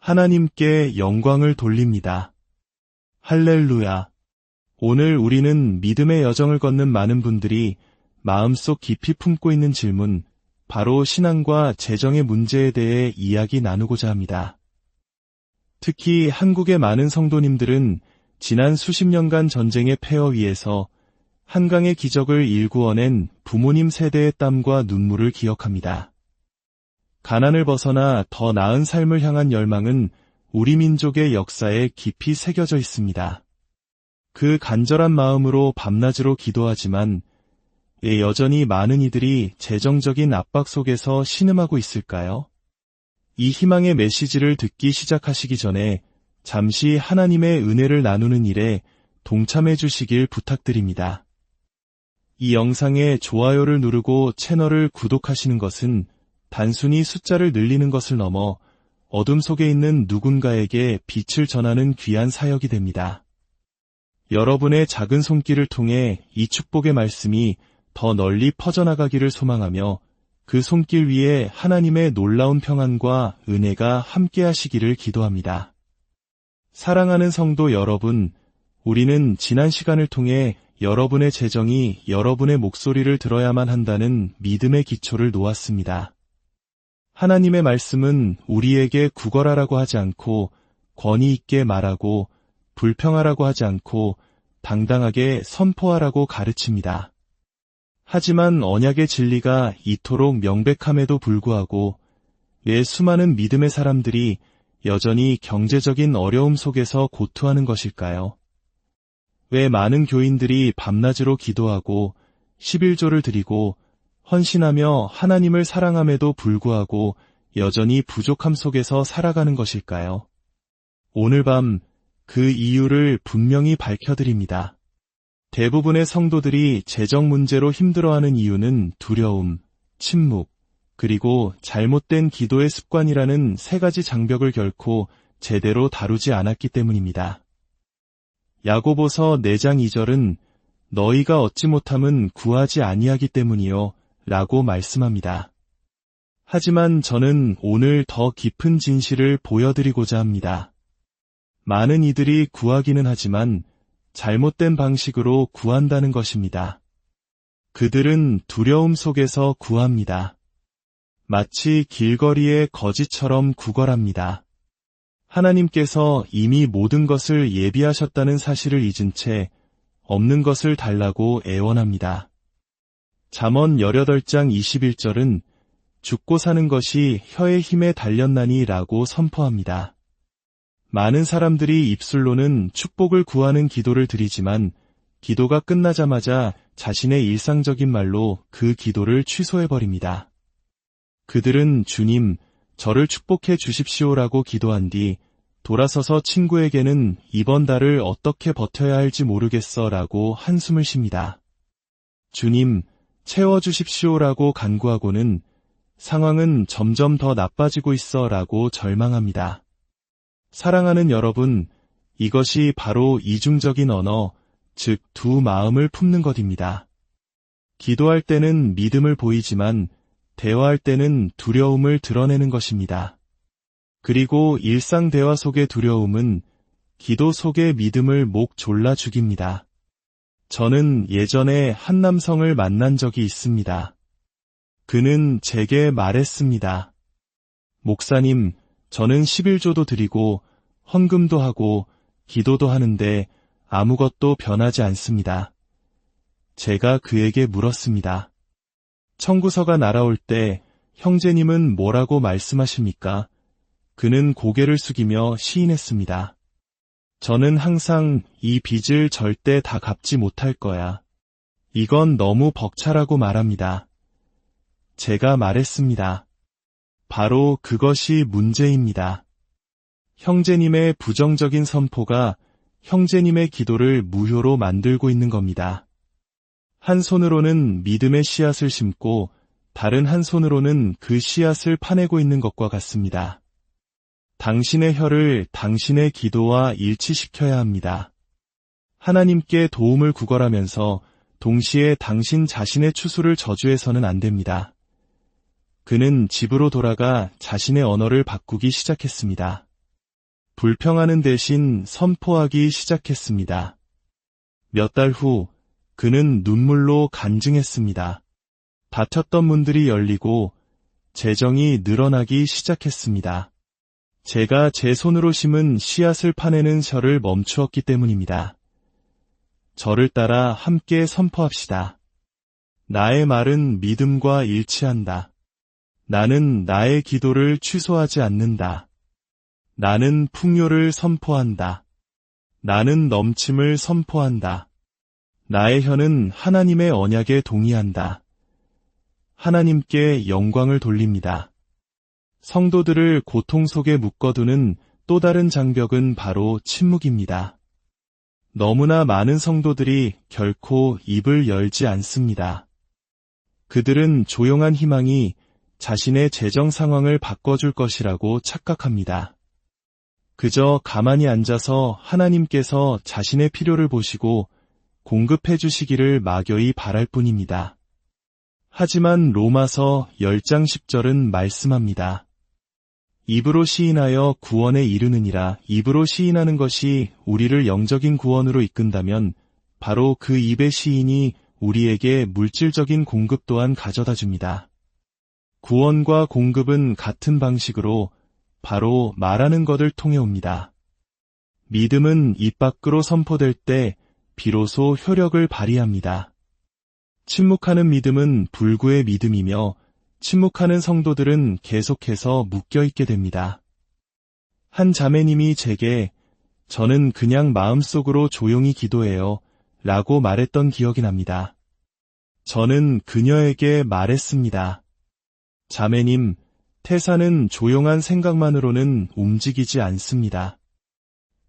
하나님께 영광을 돌립니다. 할렐루야. 오늘 우리는 믿음의 여정을 걷는 많은 분들이 마음속 깊이 품고 있는 질문, 바로 신앙과 재정의 문제에 대해 이야기 나누고자 합니다. 특히 한국의 많은 성도님들은 지난 수십 년간 전쟁의 폐허 위에서 한강의 기적을 일구어낸 부모님 세대의 땀과 눈물을 기억합니다. 가난을 벗어나 더 나은 삶을 향한 열망은 우리 민족의 역사에 깊이 새겨져 있습니다. 그 간절한 마음으로 밤낮으로 기도하지만 왜 여전히 많은 이들이 재정적인 압박 속에서 신음하고 있을까요? 이 희망의 메시지를 듣기 시작하시기 전에 잠시 하나님의 은혜를 나누는 일에 동참해 주시길 부탁드립니다. 이 영상에 좋아요를 누르고 채널을 구독하시는 것은 단순히 숫자를 늘리는 것을 넘어 어둠 속에 있는 누군가에게 빛을 전하는 귀한 사역이 됩니다. 여러분의 작은 손길을 통해 이 축복의 말씀이 더 널리 퍼져나가기를 소망하며 그 손길 위에 하나님의 놀라운 평안과 은혜가 함께하시기를 기도합니다. 사랑하는 성도 여러분, 우리는 지난 시간을 통해 여러분의 재정이 여러분의 목소리를 들어야만 한다는 믿음의 기초를 놓았습니다. 하나님의 말씀은 우리에게 구걸하라고 하지 않고 권위 있게 말하고 불평하라고 하지 않고 당당하게 선포하라고 가르칩니다. 하지만 언약의 진리가 이토록 명백함에도 불구하고 왜 수많은 믿음의 사람들이 여전히 경제적인 어려움 속에서 고투하는 것일까요? 왜 많은 교인들이 밤낮으로 기도하고 11조를 드리고 헌신하며 하나님을 사랑함에도 불구하고 여전히 부족함 속에서 살아가는 것일까요? 오늘 밤 그 이유를 분명히 밝혀드립니다. 대부분의 성도들이 재정 문제로 힘들어하는 이유는 두려움, 침묵, 그리고 잘못된 기도의 습관이라는 세 가지 장벽을 결코 제대로 다루지 않았기 때문입니다. 야고보서 4장 2절은 너희가 얻지 못함은 구하지 아니하기 때문이요 라고 말씀합니다. 하지만 저는 오늘 더 깊은 진실을 보여드리고자 합니다. 많은 이들이 구하기는 하지만 잘못된 방식으로 구한다는 것입니다. 그들은 두려움 속에서 구합니다. 마치 길거리의 거지처럼 구걸합니다. 하나님께서 이미 모든 것을 예비하셨다는 사실을 잊은 채 없는 것을 달라고 애원합니다. 잠언 18장 21절은 죽고 사는 것이 혀의 힘에 달렸나니 라고 선포합니다. 많은 사람들이 입술로는 축복을 구하는 기도를 드리지만 기도가 끝나자마자 자신의 일상적인 말로 그 기도를 취소해버립니다. 그들은 주님, 저를 축복해 주십시오라고 기도한 뒤 돌아서서 친구에게는 이번 달을 어떻게 버텨야 할지 모르겠어 라고 한숨을 쉽니다. 주님, 채워주십시오라고 간구하고는 상황은 점점 더 나빠지고 있어 라고 절망합니다. 사랑하는 여러분, 이것이 바로 이중적인 언어, 즉 두 마음을 품는 것입니다. 기도할 때는 믿음을 보이지만 대화할 때는 두려움을 드러내는 것입니다. 그리고 일상 대화 속의 두려움은 기도 속의 믿음을 목 졸라 죽입니다. 저는 예전에 한 남성을 만난 적이 있습니다. 그는 제게 말했습니다. 목사님, 저는 11조도 드리고 헌금도 하고 기도도 하는데 아무것도 변하지 않습니다. 제가 그에게 물었습니다. 청구서가 날아올 때 형제님은 뭐라고 말씀하십니까? 그는 고개를 숙이며 시인했습니다. 저는 항상 이 빚을 절대 다 갚지 못할 거야. 이건 너무 벅차라고 말합니다. 제가 말했습니다. 바로 그것이 문제입니다. 형제님의 부정적인 선포가 형제님의 기도를 무효로 만들고 있는 겁니다. 한 손으로는 믿음의 씨앗을 심고 다른 한 손으로는 그 씨앗을 파내고 있는 것과 같습니다. 당신의 혀를 당신의 기도와 일치시켜야 합니다. 하나님께 도움을 구걸하면서 동시에 당신 자신의 추수를 저주해서는 안 됩니다. 그는 집으로 돌아가 자신의 언어를 바꾸기 시작했습니다. 불평하는 대신 선포하기 시작했습니다. 몇 달 후 그는 눈물로 간증했습니다. 닫혔던 문들이 열리고 재정이 늘어나기 시작했습니다. 제가 제 손으로 심은 씨앗을 파내는 셔를 멈추었기 때문입니다. 저를 따라 함께 선포합시다. 나의 말은 믿음과 일치한다. 나는 나의 기도를 취소하지 않는다. 나는 풍요를 선포한다. 나는 넘침을 선포한다. 나의 혀는 하나님의 언약에 동의한다. 하나님께 영광을 돌립니다. 성도들을 고통 속에 묶어두는 또 다른 장벽은 바로 침묵입니다. 너무나 많은 성도들이 결코 입을 열지 않습니다. 그들은 조용한 희망이 자신의 재정 상황을 바꿔줄 것이라고 착각합니다. 그저 가만히 앉아서 하나님께서 자신의 필요를 보시고 공급해 주시기를 막연히 바랄 뿐입니다. 하지만 로마서 10장 10절은 말씀합니다. 입으로 시인하여 구원에 이르느니라. 입으로 시인하는 것이 우리를 영적인 구원으로 이끈다면 바로 그 입의 시인이 우리에게 물질적인 공급 또한 가져다 줍니다. 구원과 공급은 같은 방식으로 바로 말하는 것을 통해 옵니다. 믿음은 입 밖으로 선포될 때 비로소 효력을 발휘합니다. 침묵하는 믿음은 불구의 믿음이며 침묵하는 성도들은 계속해서 묶여있게 됩니다. 한 자매님이 제게 저는 그냥 마음속으로 조용히 기도해요 라고 말했던 기억이 납니다. 저는 그녀에게 말했습니다. 자매님, 태사는 조용한 생각만으로는 움직이지 않습니다.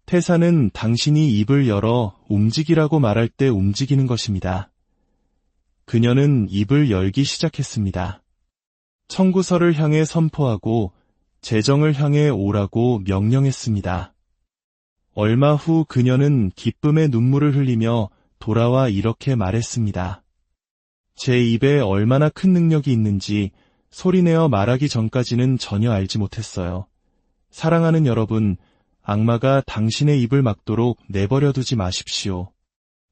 태사는 당신이 입을 열어 움직이라고 말할 때 움직이는 것입니다. 그녀는 입을 열기 시작했습니다. 청구서를 향해 선포하고 재정을 향해 오라고 명령했습니다. 얼마 후 그녀는 기쁨의 눈물을 흘리며 돌아와 이렇게 말했습니다. 제 입에 얼마나 큰 능력이 있는지 소리내어 말하기 전까지는 전혀 알지 못했어요. 사랑하는 여러분, 악마가 당신의 입을 막도록 내버려 두지 마십시오.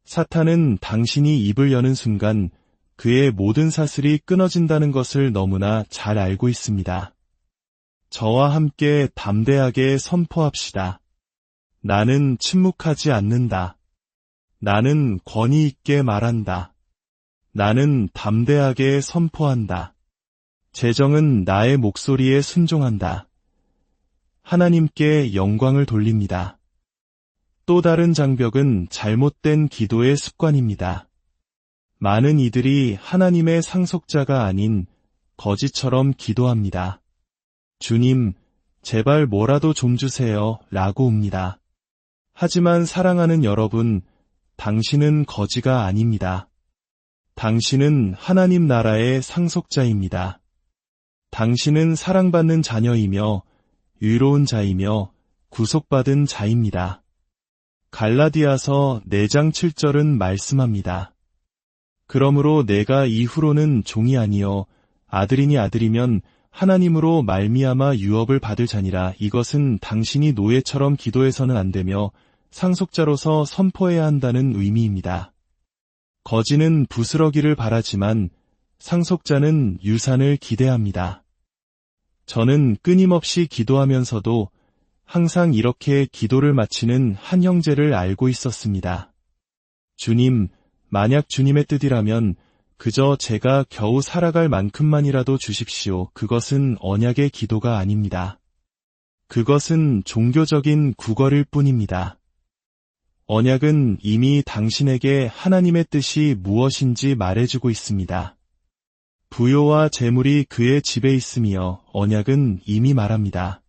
사탄은 당신이 입을 여는 순간 그의 모든 사슬이 끊어진다는 것을 너무나 잘 알고 있습니다. 저와 함께 담대하게 선포합시다. 나는 침묵하지 않는다. 나는 권위 있게 말한다. 나는 담대하게 선포한다. 재정은 나의 목소리에 순종한다. 하나님께 영광을 돌립니다. 또 다른 장벽은 잘못된 기도의 습관입니다. 많은 이들이 하나님의 상속자가 아닌 거지처럼 기도합니다. 주님, 제발 뭐라도 좀 주세요 라고 웁니다. 하지만 사랑하는 여러분, 당신은 거지가 아닙니다. 당신은 하나님 나라의 상속자입니다. 당신은 사랑받는 자녀이며 의로운 자이며 구속받은 자입니다. 갈라디아서 4장 7절은 말씀합니다. 그러므로 내가 이후로는 종이 아니요 아들이니 아들이면 하나님으로 말미암아 유업을 받을 자니라. 이것은 당신이 노예처럼 기도해서는 안 되며 상속자로서 선포해야 한다는 의미입니다. 거지는 부스러기를 바라지만 상속자는 유산을 기대합니다. 저는 끊임없이 기도하면서도 항상 이렇게 기도를 마치는 한 형제를 알고 있었습니다. 주님, 만약 주님의 뜻이라면 그저 제가 겨우 살아갈 만큼만이라도 주십시오. 그것은 언약의 기도가 아닙니다. 그것은 종교적인 구걸일 뿐입니다. 언약은 이미 당신에게 하나님의 뜻이 무엇인지 말해주고 있습니다. 부요와 재물이 그의 집에 있으며 언약은 이미 말합니다.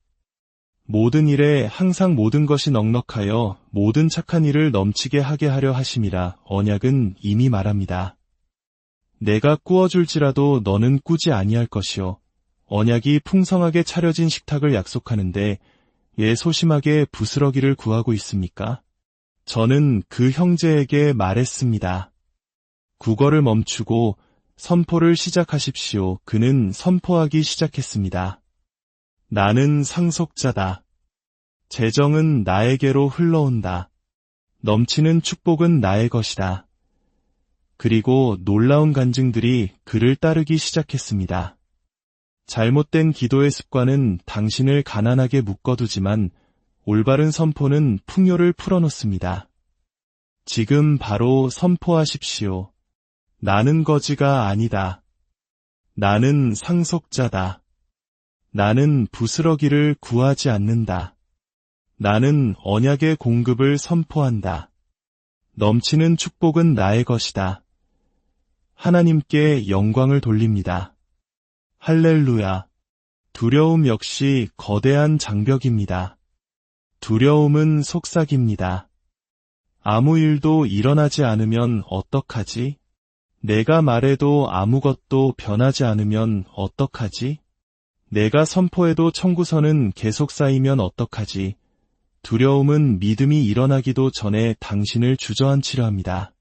모든 일에 항상 모든 것이 넉넉하여 모든 착한 일을 넘치게 하게 하려 하심이라. 언약은 이미 말합니다. 내가 꾸어줄지라도 너는 꾸지 아니할 것이요. 언약이 풍성하게 차려진 식탁을 약속하는데 예 소심하게 부스러기를 구하고 있습니까? 저는 그 형제에게 말했습니다. 구걸을 멈추고 선포를 시작하십시오. 그는 선포하기 시작했습니다. 나는 상속자다. 재정은 나에게로 흘러온다. 넘치는 축복은 나의 것이다. 그리고 놀라운 간증들이 그를 따르기 시작했습니다. 잘못된 기도의 습관은 당신을 가난하게 묶어두지만 올바른 선포는 풍요를 풀어놓습니다. 지금 바로 선포하십시오. 나는 거지가 아니다. 나는 상속자다. 나는 부스러기를 구하지 않는다. 나는 언약의 공급을 선포한다. 넘치는 축복은 나의 것이다. 하나님께 영광을 돌립니다. 할렐루야. 두려움 역시 거대한 장벽입니다. 두려움은 속삭입니다. 아무 일도 일어나지 않으면 어떡하지? 내가 말해도 아무것도 변하지 않으면 어떡하지? 내가 선포해도 청구서는 계속 쌓이면 어떡하지? 두려움은 믿음이 일어나기도 전에 당신을 주저앉히려 합니다.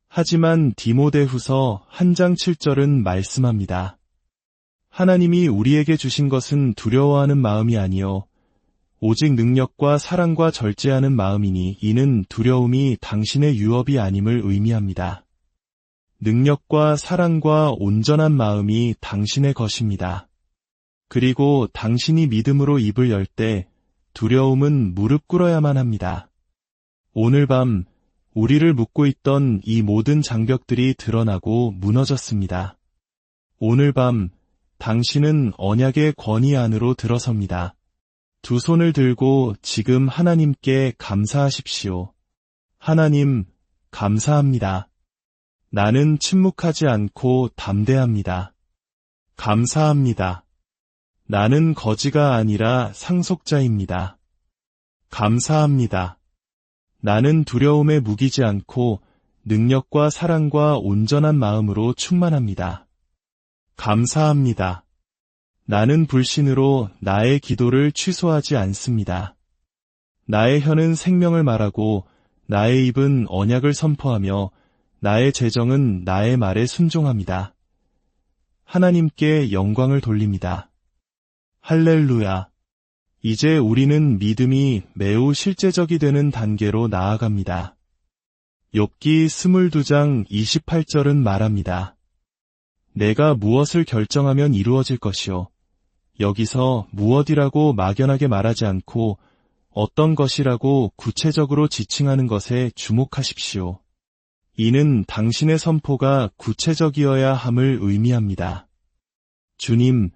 하지만 디모데후서 1장 7절은 말씀합니다. 하나님이 우리에게 주신 것은 두려워하는 마음이 아니요 오직 능력과 사랑과 절제하는 마음이니 이는 두려움이 당신의 유업이 아님을 의미합니다. 능력과 사랑과 온전한 마음이 당신의 것입니다. 그리고 당신이 믿음으로 입을 열 때 두려움은 무릎 꿇어야만 합니다. 오늘 밤 우리를 묶고 있던 이 모든 장벽들이 드러나고 무너졌습니다. 오늘 밤 당신은 언약의 권위 안으로 들어섭니다. 두 손을 들고 지금 하나님께 감사하십시오. 하나님, 감사합니다. 나는 침묵하지 않고 담대합니다. 감사합니다. 나는 거지가 아니라 상속자입니다. 감사합니다. 나는 두려움에 무기지 않고 능력과 사랑과 온전한 마음으로 충만합니다. 감사합니다. 나는 불신으로 나의 기도를 취소하지 않습니다. 나의 혀는 생명을 말하고 나의 입은 언약을 선포하며 나의 재정은 나의 말에 순종합니다. 하나님께 영광을 돌립니다. 할렐루야. 이제 우리는 믿음이 매우 실제적이 되는 단계로 나아갑니다. 욥기 22장 28절은 말합니다. 내가 무엇을 결정하면 이루어질 것이요. 여기서 무엇이라고 막연하게 말하지 않고 어떤 것이라고 구체적으로 지칭하는 것에 주목하십시오. 이는 당신의 선포가 구체적이어야 함을 의미합니다. 주님,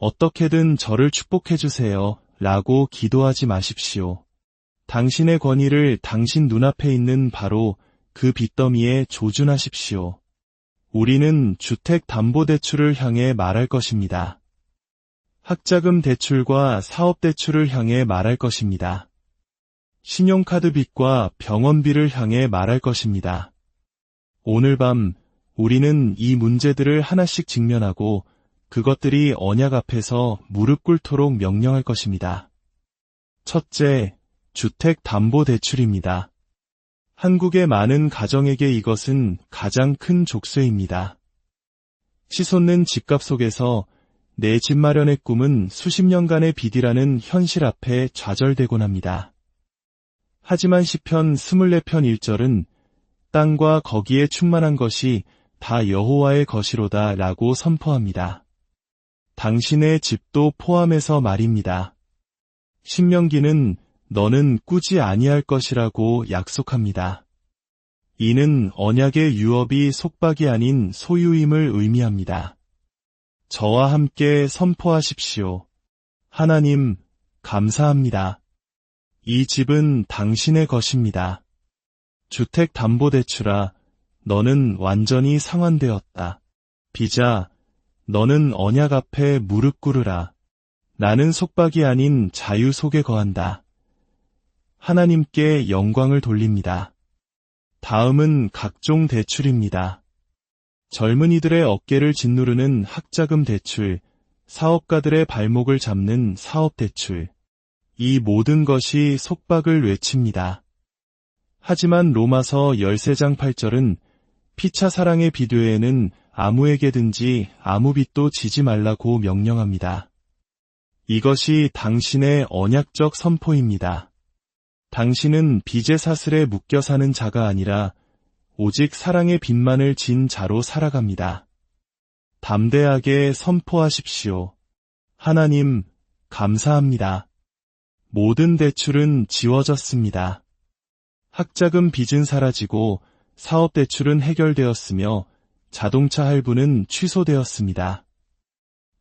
어떻게든 저를 축복해 주세요. 라고 기도하지 마십시오. 당신의 권위를 당신 눈앞에 있는 바로 그 빚더미에 조준하십시오. 우리는 주택담보대출을 향해 말할 것입니다. 학자금 대출과 사업대출을 향해 말할 것입니다. 신용카드 빚과 병원비를 향해 말할 것입니다. 오늘 밤 우리는 이 문제들을 하나씩 직면하고 그것들이 언약 앞에서 무릎 꿇도록 명령할 것입니다. 첫째, 주택담보대출입니다. 한국의 많은 가정에게 이것은 가장 큰 족쇄입니다. 치솟는 집값 속에서 내 집 마련의 꿈은 수십 년간의 빚이라는 현실 앞에 좌절되곤 합니다. 하지만 시편 24편 1절은 땅과 거기에 충만한 것이 다 여호와의 것이로다 라고 선포합니다. 당신의 집도 포함해서 말입니다. 신명기는 너는 꾸지 아니할 것이라고 약속합니다. 이는 언약의 유업이 속박이 아닌 소유임을 의미합니다. 저와 함께 선포하십시오. 하나님, 감사합니다. 이 집은 당신의 것입니다. 주택담보대출아, 너는 완전히 상환되었다. 빚아, 너는 언약 앞에 무릎 꿇으라. 나는 속박이 아닌 자유 속에 거한다. 하나님께 영광을 돌립니다. 다음은 각종 대출입니다. 젊은이들의 어깨를 짓누르는 학자금 대출, 사업가들의 발목을 잡는 사업대출. 이 모든 것이 속박을 외칩니다. 하지만 로마서 13장 8절은 피차 사랑의 비교에는 아무에게든지 아무 빚도 지지 말라고 명령합니다. 이것이 당신의 언약적 선포입니다. 당신은 빚의 사슬에 묶여 사는 자가 아니라 오직 사랑의 빚만을 진 자로 살아갑니다. 담대하게 선포하십시오. 하나님, 감사합니다. 모든 대출은 지워졌습니다. 학자금 빚은 사라지고 사업 대출은 해결되었으며 자동차 할부는 취소되었습니다.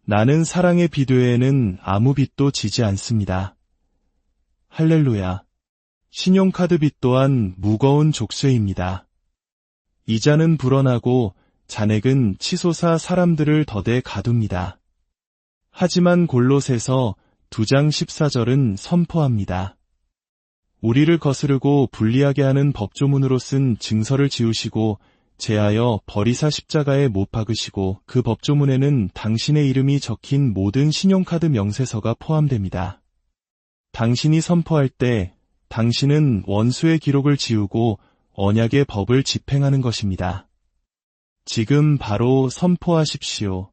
나는 사랑의 빚 외에는 아무 빚도 지지 않습니다. 할렐루야. 신용카드 빚 또한 무거운 족쇄입니다. 이자는 불어나고 잔액은 치솟아 사람들을 더대 가둡니다. 하지만 골롯에서 2장 14절은 선포합니다. 우리를 거스르고 불리하게 하는 법조문으로 쓴 증서를 지우시고 제하여 버리사 십자가에 못 박으시고 그 법조문에는 당신의 이름이 적힌 모든 신용카드 명세서가 포함됩니다. 당신이 선포할 때 당신은 원수의 기록을 지우고 언약의 법을 집행하는 것입니다. 지금 바로 선포하십시오.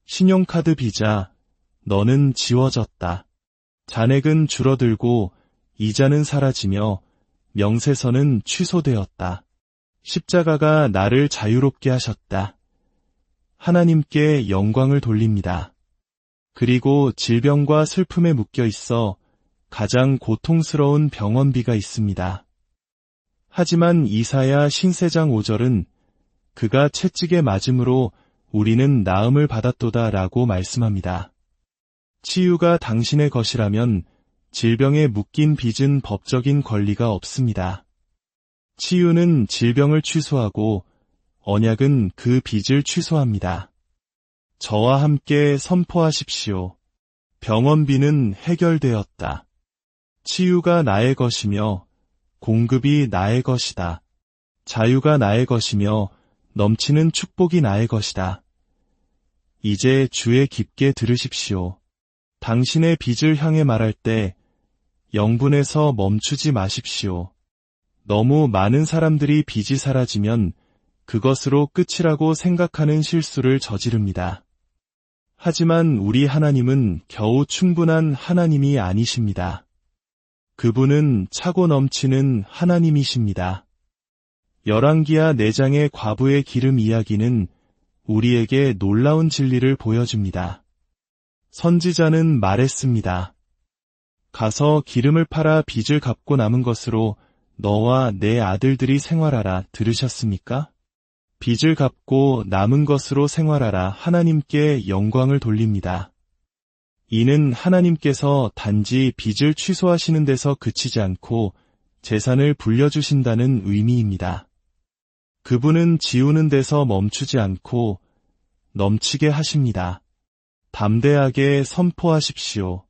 신용카드 빚아, 너는 지워졌다. 잔액은 줄어들고 이자는 사라지며 명세서는 취소되었다. 십자가가 나를 자유롭게 하셨다. 하나님께 영광을 돌립니다. 그리고 질병과 슬픔에 묶여 있어 가장 고통스러운 병원비가 있습니다. 하지만 이사야 신세장 5절은 그가 채찍에 맞음으로 우리는 나음을 받았도다 라고 말씀합니다. 치유가 당신의 것이라면 질병에 묶인 빚은 법적인 권리가 없습니다. 치유는 질병을 취소하고 언약은 그 빚을 취소합니다. 저와 함께 선포하십시오. 병원비는 해결되었다. 치유가 나의 것이며 공급이 나의 것이다. 자유가 나의 것이며 넘치는 축복이 나의 것이다. 이제 주의 깊게 들으십시오. 당신의 빚을 향해 말할 때 영분에서 멈추지 마십시오. 너무 많은 사람들이 빚이 사라지면 그것으로 끝이라고 생각하는 실수를 저지릅니다. 하지만 우리 하나님은 겨우 충분한 하나님이 아니십니다. 그분은 차고 넘치는 하나님이십니다. 열왕기하 4장의 과부의 기름 이야기는 우리에게 놀라운 진리를 보여줍니다. 선지자는 말했습니다. 가서 기름을 팔아 빚을 갚고 남은 것으로 너와 내 아들들이 생활하라. 들으셨습니까? 빚을 갚고 남은 것으로 생활하라. 하나님께 영광을 돌립니다. 이는 하나님께서 단지 빚을 취소하시는 데서 그치지 않고 재산을 불려주신다는 의미입니다. 그분은 지우는 데서 멈추지 않고 넘치게 하십니다. 담대하게 선포하십시오.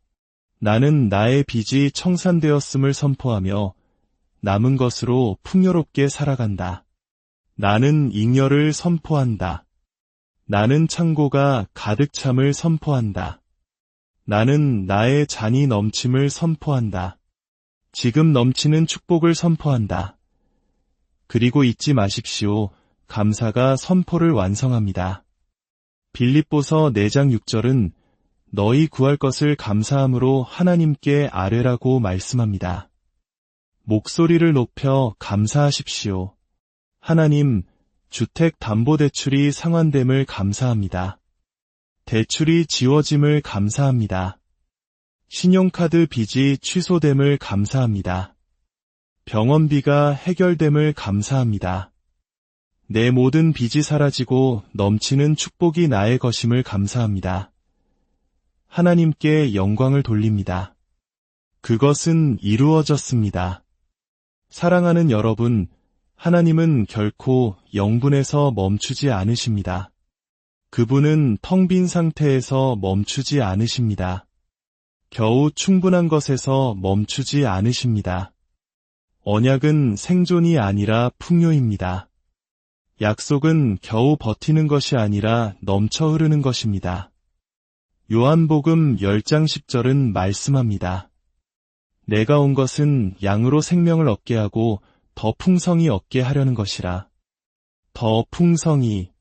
나는 나의 빚이 청산되었음을 선포하며 남은 것으로 풍요롭게 살아간다. 나는 잉여를 선포한다. 나는 창고가 가득 참을 선포한다. 나는 나의 잔이 넘침을 선포한다. 지금 넘치는 축복을 선포한다. 그리고 잊지 마십시오. 감사가 선포를 완성합니다. 빌립보서 4장 6절은 너희 구할 것을 감사함으로 하나님께 아뢰라고 말씀합니다. 목소리를 높여 감사하십시오. 하나님, 주택담보대출이 상환됨을 감사합니다. 대출이 지워짐을 감사합니다. 신용카드 빚이 취소됨을 감사합니다. 병원비가 해결됨을 감사합니다. 내 모든 빚이 사라지고 넘치는 축복이 나의 것임을 감사합니다. 하나님께 영광을 돌립니다. 그것은 이루어졌습니다. 사랑하는 여러분, 하나님은 결코 영분에서 멈추지 않으십니다. 그분은 텅 빈 상태에서 멈추지 않으십니다. 겨우 충분한 것에서 멈추지 않으십니다. 언약은 생존이 아니라 풍요입니다. 약속은 겨우 버티는 것이 아니라 넘쳐 흐르는 것입니다. 요한복음 10장 10절은 말씀합니다. 내가 온 것은 양으로 생명을 얻게 하고 더 풍성히 얻게 하려는 것이라. 더 풍성히.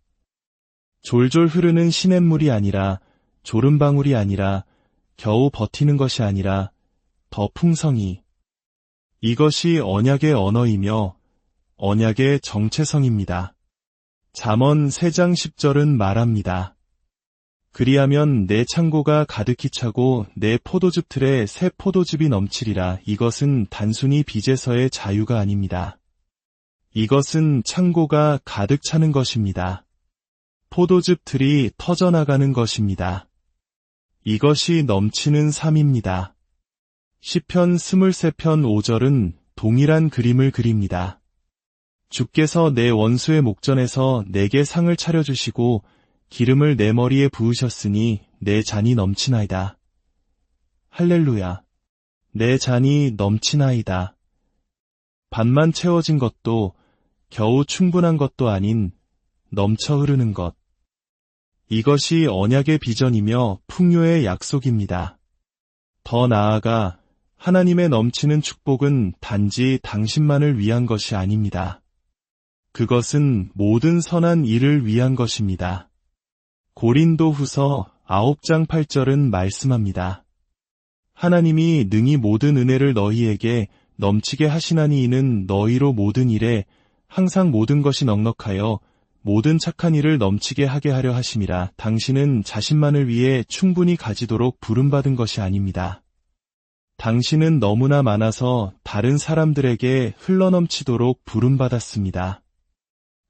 졸졸 흐르는 시냇물이 아니라, 조름방울이 아니라 겨우 버티는 것이 아니라 더 풍성히. 이것이 언약의 언어이며 언약의 정체성입니다. 잠언 3장 10절은 말합니다. 그리하면 내 창고가 가득히 차고 내 포도즙 틀에 새 포도즙이 넘치리라. 이것은 단순히 빚에서의 자유가 아닙니다. 이것은 창고가 가득 차는 것입니다. 포도즙 틀이 터져나가는 것입니다. 이것이 넘치는 삶입니다. 시편 23편 5절은 동일한 그림을 그립니다. 주께서 내 원수의 목전에서 내게 상을 차려주시고 기름을 내 머리에 부으셨으니 내 잔이 넘치나이다. 할렐루야. 내 잔이 넘치나이다. 반만 채워진 것도 겨우 충분한 것도 아닌 넘쳐 흐르는 것. 이것이 언약의 비전이며 풍요의 약속입니다. 더 나아가 하나님의 넘치는 축복은 단지 당신만을 위한 것이 아닙니다. 그것은 모든 선한 일을 위한 것입니다. 고린도후서 9장 8절은 말씀합니다. 하나님이 능히 모든 은혜를 너희에게 넘치게 하시나니 이는 너희로 모든 일에 항상 모든 것이 넉넉하여 모든 착한 일을 넘치게 하게 하려 하심이라. 당신은 자신만을 위해 충분히 가지도록 부름받은 것이 아닙니다. 당신은 너무나 많아서 다른 사람들에게 흘러넘치도록 부름받았습니다.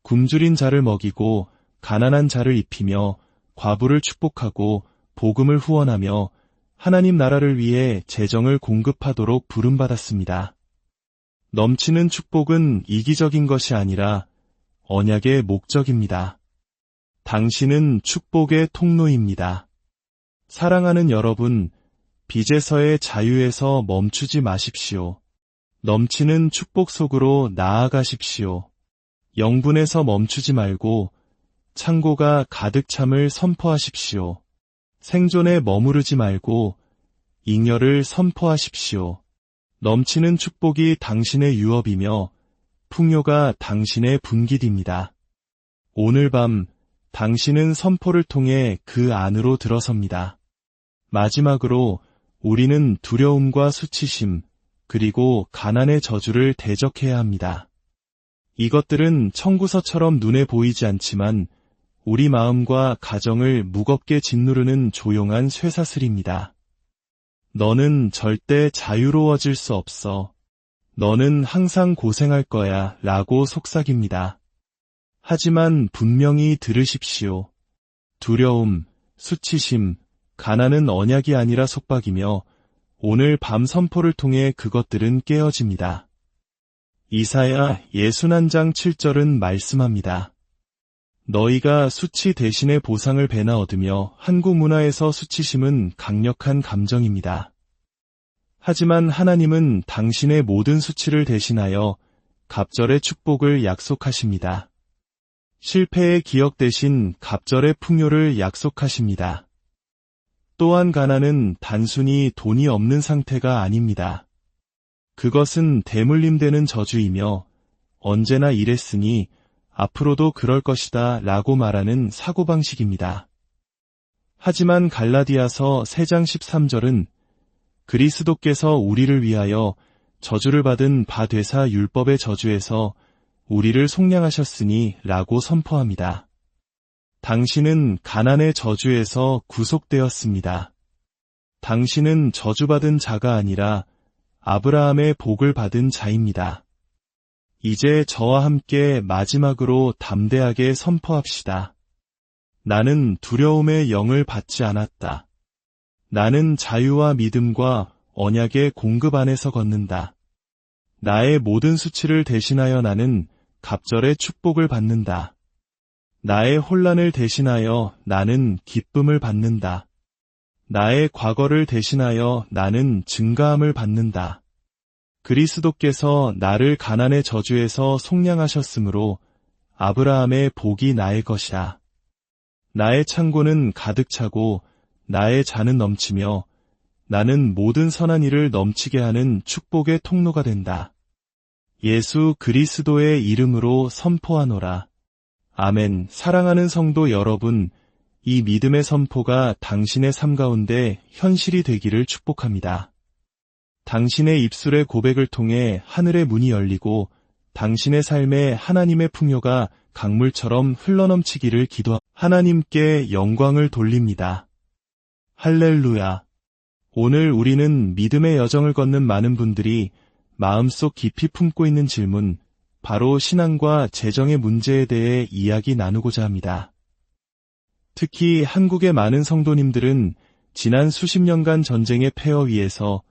굶주린 자를 먹이고 가난한 자를 입히며 과부를 축복하고 복음을 후원하며 하나님 나라를 위해 재정을 공급하도록 부름받았습니다. 넘치는 축복은 이기적인 것이 아니라 언약의 목적입니다. 당신은 축복의 통로입니다. 사랑하는 여러분, 빚에서의 자유에서 멈추지 마십시오. 넘치는 축복 속으로 나아가십시오. 영분에서 멈추지 말고 창고가 가득 참을 선포하십시오. 생존에 머무르지 말고 잉여를 선포하십시오. 넘치는 축복이 당신의 유업이며 풍요가 당신의 분깃입니다. 오늘 밤 당신은 선포를 통해 그 안으로 들어섭니다. 마지막으로 우리는 두려움과 수치심 그리고 가난의 저주를 대적해야 합니다. 이것들은 청구서처럼 눈에 보이지 않지만 우리 마음과 가정을 무겁게 짓누르는 조용한 쇠사슬입니다. 너는 절대 자유로워질 수 없어. 너는 항상 고생할 거야 라고 속삭입니다. 하지만 분명히 들으십시오. 두려움, 수치심, 가난은 언약이 아니라 속박이며 오늘 밤 선포를 통해 그것들은 깨어집니다. 이사야 61장 7절은 말씀합니다. 너희가 수치 대신에 보상을 배나 얻으며 한국 문화에서 수치심은 강력한 감정입니다. 하지만 하나님은 당신의 모든 수치를 대신하여 갑절의 축복을 약속하십니다. 실패의 기억 대신 갑절의 풍요를 약속하십니다. 또한 가난은 단순히 돈이 없는 상태가 아닙니다. 그것은 대물림되는 저주이며 언제나 이랬으니 앞으로도 그럴 것이다 라고 말하는 사고방식입니다. 하지만 갈라디아서 3장 13절은 그리스도께서 우리를 위하여 저주를 받은 바 되사 율법의 저주에서 우리를 속량하셨으니 라고 선포합니다. 당신은 가난의 저주에서 구속되었습니다. 당신은 저주받은 자가 아니라 아브라함의 복을 받은 자입니다. 이제 저와 함께 마지막으로 담대하게 선포합시다. 나는 두려움의 영을 받지 않았다. 나는 자유와 믿음과 언약의 공급 안에서 걷는다. 나의 모든 수치를 대신하여 나는 갑절의 축복을 받는다. 나의 혼란을 대신하여 나는 기쁨을 받는다. 나의 과거를 대신하여 나는 증가함을 받는다. 그리스도께서 나를 가난의 저주에서 속량하셨으므로 아브라함의 복이 나의 것이다. 나의 창고는 가득 차고 나의 잔은 넘치며 나는 모든 선한 일을 넘치게 하는 축복의 통로가 된다. 예수 그리스도의 이름으로 선포하노라. 아멘. 사랑하는 성도 여러분, 이 믿음의 선포가 당신의 삶 가운데 현실이 되기를 축복합니다. 당신의 입술의 고백을 통해 하늘의 문이 열리고 당신의 삶에 하나님의 풍요가 강물처럼 흘러넘치기를 하나님께 영광을 돌립니다. 할렐루야. 오늘 우리는 믿음의 여정을 걷는 많은 분들이 마음속 깊이 품고 있는 질문, 바로 신앙과 재정의 문제에 대해 이야기 나누고자 합니다. 특히 한국의 많은 성도님들은 지난 수십 년간 전쟁의 폐허 위에서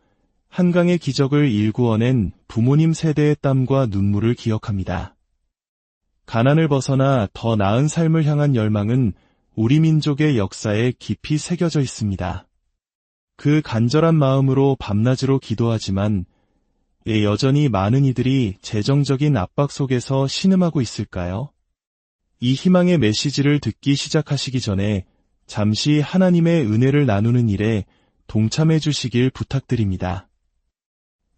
한강의 기적을 일구어낸 부모님 세대의 땀과 눈물을 기억합니다. 가난을 벗어나 더 나은 삶을 향한 열망은 우리 민족의 역사에 깊이 새겨져 있습니다. 그 간절한 마음으로 밤낮으로 기도하지만 여전히 많은 이들이 재정적인 압박 속에서 신음하고 있을까요? 이 희망의 메시지를 듣기 시작하시기 전에 잠시 하나님의 은혜를 나누는 일에 동참해 주시길 부탁드립니다.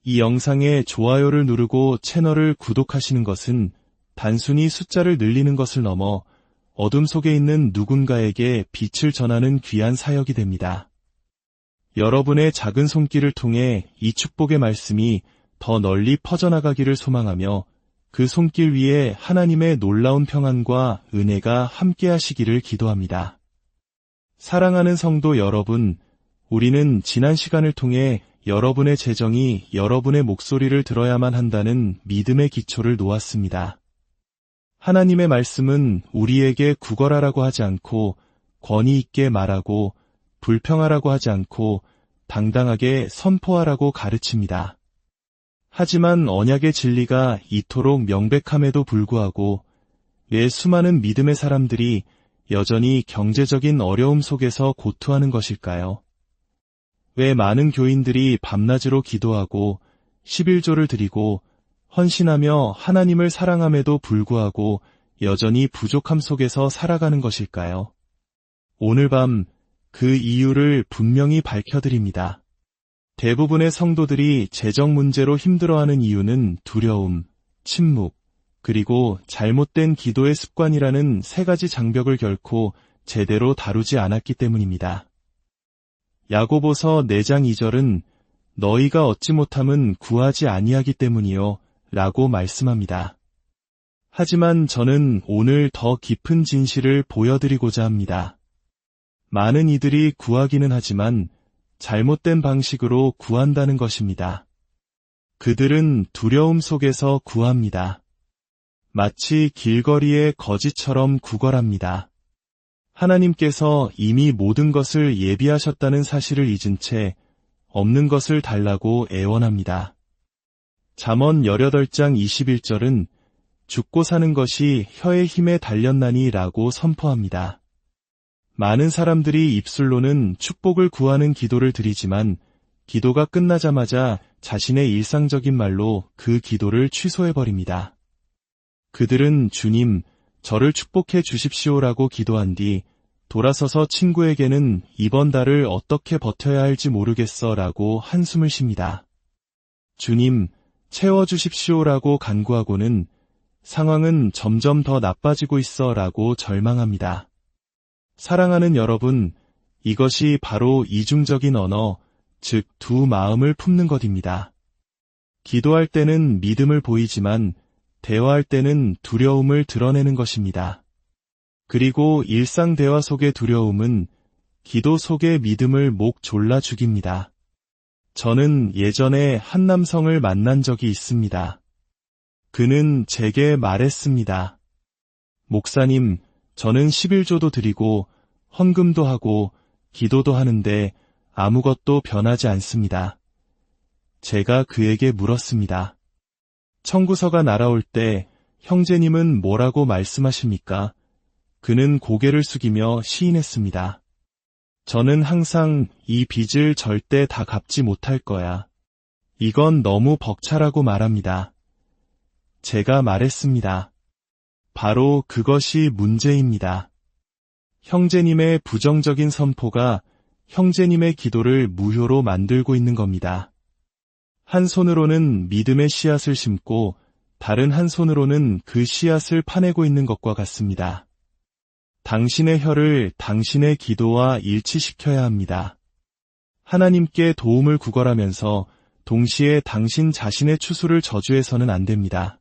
이 영상에 좋아요를 누르고 채널을 구독하시는 것은 단순히 숫자를 늘리는 것을 넘어 어둠 속에 있는 누군가에게 빛을 전하는 귀한 사역이 됩니다. 여러분의 작은 손길을 통해 이 축복의 말씀이 더 널리 퍼져나가기를 소망하며 그 손길 위에 하나님의 놀라운 평안과 은혜가 함께하시기를 기도합니다. 사랑하는 성도 여러분, 우리는 지난 시간을 통해 여러분의 재정이 여러분의 목소리를 들어야만 한다는 믿음의 기초를 놓았습니다. 하나님의 말씀은 우리에게 구걸하라고 하지 않고 권위 있게 말하고 불평하라고 하지 않고 당당하게 선포하라고 가르칩니다. 하지만 언약의 진리가 이토록 명백함에도 불구하고 왜 수많은 믿음의 사람들이 여전히 경제적인 어려움 속에서 고투하는 것일까요? 왜 많은 교인들이 밤낮으로 기도하고 11조를 드리고 헌신하며 하나님을 사랑함에도 불구하고 여전히 부족함 속에서 살아가는 것일까요? 오늘 밤 그 이유를 분명히 밝혀드립니다. 대부분의 성도들이 재정 문제로 힘들어하는 이유는 두려움, 침묵, 그리고 잘못된 기도의 습관이라는 세 가지 장벽을 결코 제대로 다루지 않았기 때문입니다. 야고보서 4장 2절은 너희가 얻지 못함은 구하지 아니하기 때문이요 라고 말씀합니다. 하지만 저는 오늘 더 깊은 진실을 보여드리고자 합니다. 많은 이들이 구하기는 하지만 잘못된 방식으로 구한다는 것입니다. 그들은 두려움 속에서 구합니다. 마치 길거리의 거지처럼 구걸합니다. 하나님께서 이미 모든 것을 예비하셨다는 사실을 잊은 채 없는 것을 달라고 애원합니다. 잠언 18장 21절은 죽고 사는 것이 혀의 힘에 달렸나니 라고 선포합니다. 많은 사람들이 입술로는 축복을 구하는 기도를 드리지만 기도가 끝나자마자 자신의 일상적인 말로 그 기도를 취소해버립니다. 그들은 주님, 저를 축복해 주십시오라고 기도한 뒤 돌아서서 친구에게는 이번 달을 어떻게 버텨야 할지 모르겠어 라고 한숨을 쉽니다. 주님, 채워주십시오라고 간구하고는 상황은 점점 더 나빠지고 있어 라고 절망합니다. 사랑하는 여러분, 이것이 바로 이중적인 언어, 즉 두 마음을 품는 것입니다. 기도할 때는 믿음을 보이지만 대화할 때는 두려움을 드러내는 것입니다. 그리고 일상 대화 속의 두려움은 기도 속의 믿음을 목 졸라 죽입니다. 저는 예전에 한 남성을 만난 적이 있습니다. 그는 제게 말했습니다. 목사님, 저는 11조도 드리고 헌금도 하고 기도도 하는데 아무것도 변하지 않습니다. 제가 그에게 물었습니다. 청구서가 날아올 때 형제님은 뭐라고 말씀하십니까? 그는 고개를 숙이며 시인했습니다. 저는 항상 이 빚을 절대 다 갚지 못할 거야. 이건 너무 벅차라고 말합니다. 제가 말했습니다. 바로 그것이 문제입니다. 형제님의 부정적인 선포가 형제님의 기도를 무효로 만들고 있는 겁니다. 한 손으로는 믿음의 씨앗을 심고 다른 한 손으로는 그 씨앗을 파내고 있는 것과 같습니다. 당신의 혀를 당신의 기도와 일치시켜야 합니다. 하나님께 도움을 구걸하면서 동시에 당신 자신의 추수를 저주해서는 안 됩니다.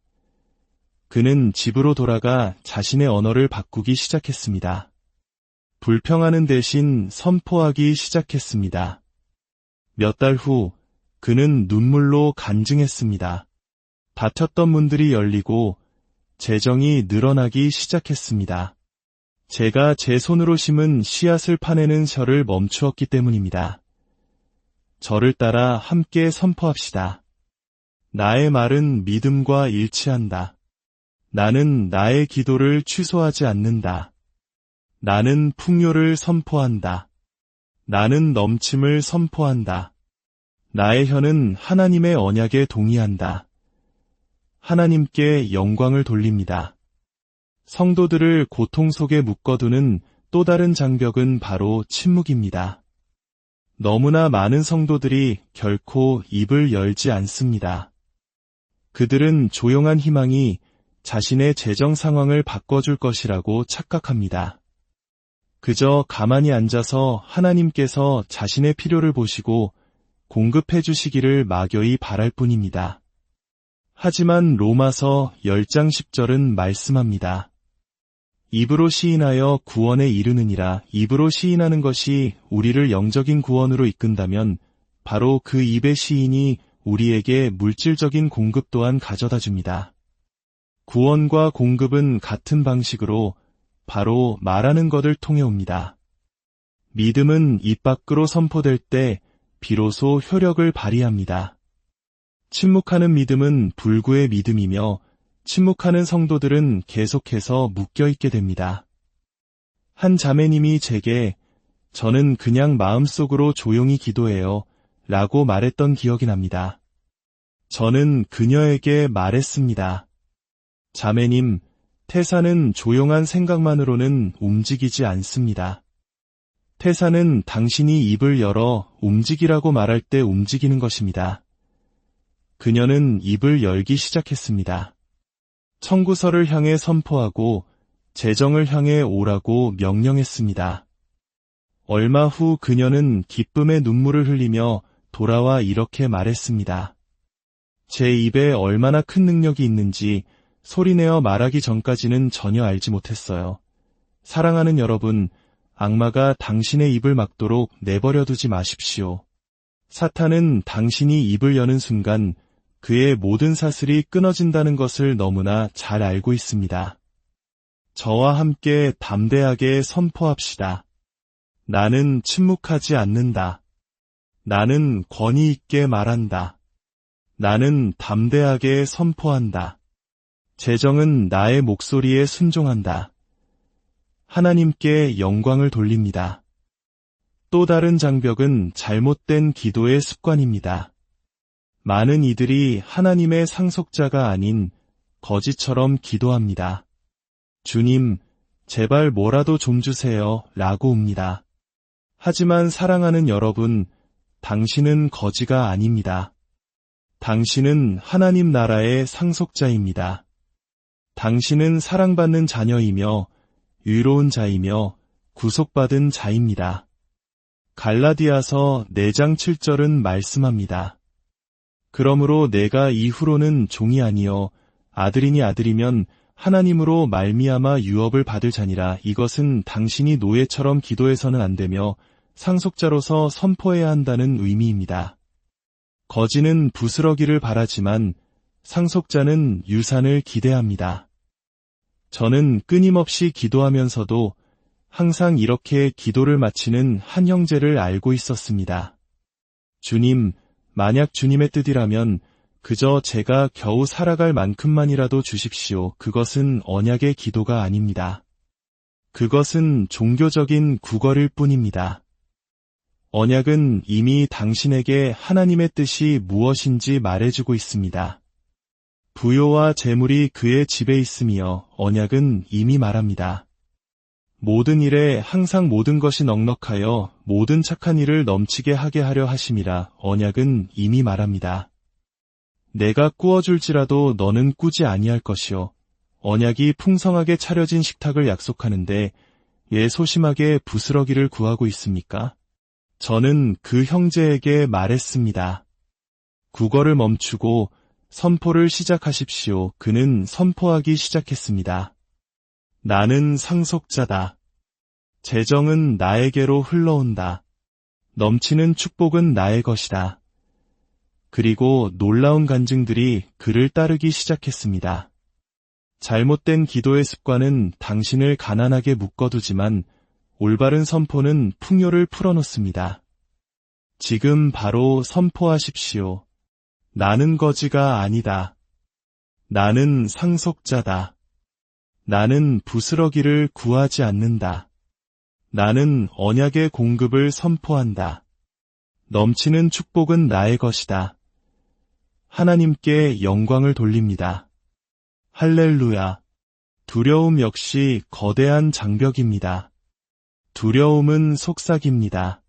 그는 집으로 돌아가 자신의 언어를 바꾸기 시작했습니다. 불평하는 대신 선포하기 시작했습니다. 몇 달 후 그는 눈물로 간증했습니다. 닫혔던 문들이 열리고 재정이 늘어나기 시작했습니다. 제가 제 손으로 심은 씨앗을 파내는 셔를 멈추었기 때문입니다. 저를 따라 함께 선포합시다. 나의 말은 믿음과 일치한다. 나는 나의 기도를 취소하지 않는다. 나는 풍요를 선포한다. 나는 넘침을 선포한다. 나의 혀는 하나님의 언약에 동의한다. 하나님께 영광을 돌립니다. 성도들을 고통 속에 묶어두는 또 다른 장벽은 바로 침묵입니다. 너무나 많은 성도들이 결코 입을 열지 않습니다. 그들은 조용한 희망이 자신의 재정 상황을 바꿔줄 것이라고 착각합니다. 그저 가만히 앉아서 하나님께서 자신의 필요를 보시고 공급해 주시기를 막연히 바랄 뿐입니다. 하지만 로마서 10장 10절은 말씀합니다. 입으로 시인하여 구원에 이르느니라. 입으로 시인하는 것이 우리를 영적인 구원으로 이끈다면 바로 그 입의 시인이 우리에게 물질적인 공급 또한 가져다 줍니다. 구원과 공급은 같은 방식으로 바로 말하는 것을 통해 옵니다. 믿음은 입 밖으로 선포될 때 비로소 효력을 발휘합니다. 침묵하는 믿음은 불구의 믿음이며 침묵하는 성도들은 계속해서 묶여있게 됩니다. 한 자매님이 제게 저는 그냥 마음속으로 조용히 기도해요 라고 말했던 기억이 납니다. 저는 그녀에게 말했습니다. 자매님, 태사는 조용한 생각만으로는 움직이지 않습니다. 태사는 당신이 입을 열어 움직이라고 말할 때 움직이는 것입니다. 그녀는 입을 열기 시작했습니다. 청구서를 향해 선포하고 재정을 향해 오라고 명령했습니다. 얼마 후 그녀는 기쁨의 눈물을 흘리며 돌아와 이렇게 말했습니다. 제 입에 얼마나 큰 능력이 있는지 소리내어 말하기 전까지는 전혀 알지 못했어요. 사랑하는 여러분, 악마가 당신의 입을 막도록 내버려두지 마십시오. 사탄은 당신이 입을 여는 순간 그의 모든 사슬이 끊어진다는 것을 너무나 잘 알고 있습니다. 저와 함께 담대하게 선포합시다. 나는 침묵하지 않는다. 나는 권위 있게 말한다. 나는 담대하게 선포한다. 재정은 나의 목소리에 순종한다. 하나님께 영광을 돌립니다. 또 다른 장벽은 잘못된 기도의 습관입니다. 많은 이들이 하나님의 상속자가 아닌 거지처럼 기도합니다. 주님, 제발 뭐라도 좀 주세요 라고 웁니다. 하지만 사랑하는 여러분, 당신은 거지가 아닙니다. 당신은 하나님 나라의 상속자입니다. 당신은 사랑받는 자녀이며 의로운 자이며 구속받은 자입니다. 갈라디아서 4장 7절은 말씀합니다. 그러므로 내가 이후로는 종이 아니요 아들이니 아들이면 하나님으로 말미암아 유업을 받을 자니라. 이것은 당신이 노예처럼 기도해서는 안 되며 상속자로서 선포해야 한다는 의미입니다. 거지는 부스러기를 바라지만 상속자는 유산을 기대합니다. 저는 끊임없이 기도하면서도 항상 이렇게 기도를 마치는 한 형제를 알고 있었습니다. 주님, 만약 주님의 뜻이라면 그저 제가 겨우 살아갈 만큼만이라도 주십시오. 그것은 언약의 기도가 아닙니다. 그것은 종교적인 구걸일 뿐입니다. 언약은 이미 당신에게 하나님의 뜻이 무엇인지 말해주고 있습니다. 부요와 재물이 그의 집에 있으며 언약은 이미 말합니다. 모든 일에 항상 모든 것이 넉넉하여 모든 착한 일을 넘치게 하게 하려 하심이라. 언약은 이미 말합니다. 내가 꾸어줄지라도 너는 꾸지 아니할 것이요. 언약이 풍성하게 차려진 식탁을 약속하는데 왜 소심하게 부스러기를 구하고 있습니까? 저는 그 형제에게 말했습니다. 국어를 멈추고 선포를 시작하십시오. 그는 선포하기 시작했습니다. 나는 상속자다. 재정은 나에게로 흘러온다. 넘치는 축복은 나의 것이다. 그리고 놀라운 간증들이 그를 따르기 시작했습니다. 잘못된 기도의 습관은 당신을 가난하게 묶어두지만 올바른 선포는 풍요를 풀어놓습니다. 지금 바로 선포하십시오. 나는 거지가 아니다. 나는 상속자다. 나는 부스러기를 구하지 않는다. 나는 언약의 공급을 선포한다. 넘치는 축복은 나의 것이다. 하나님께 영광을 돌립니다. 할렐루야. 두려움 역시 거대한 장벽입니다. 두려움은 속삭입니다.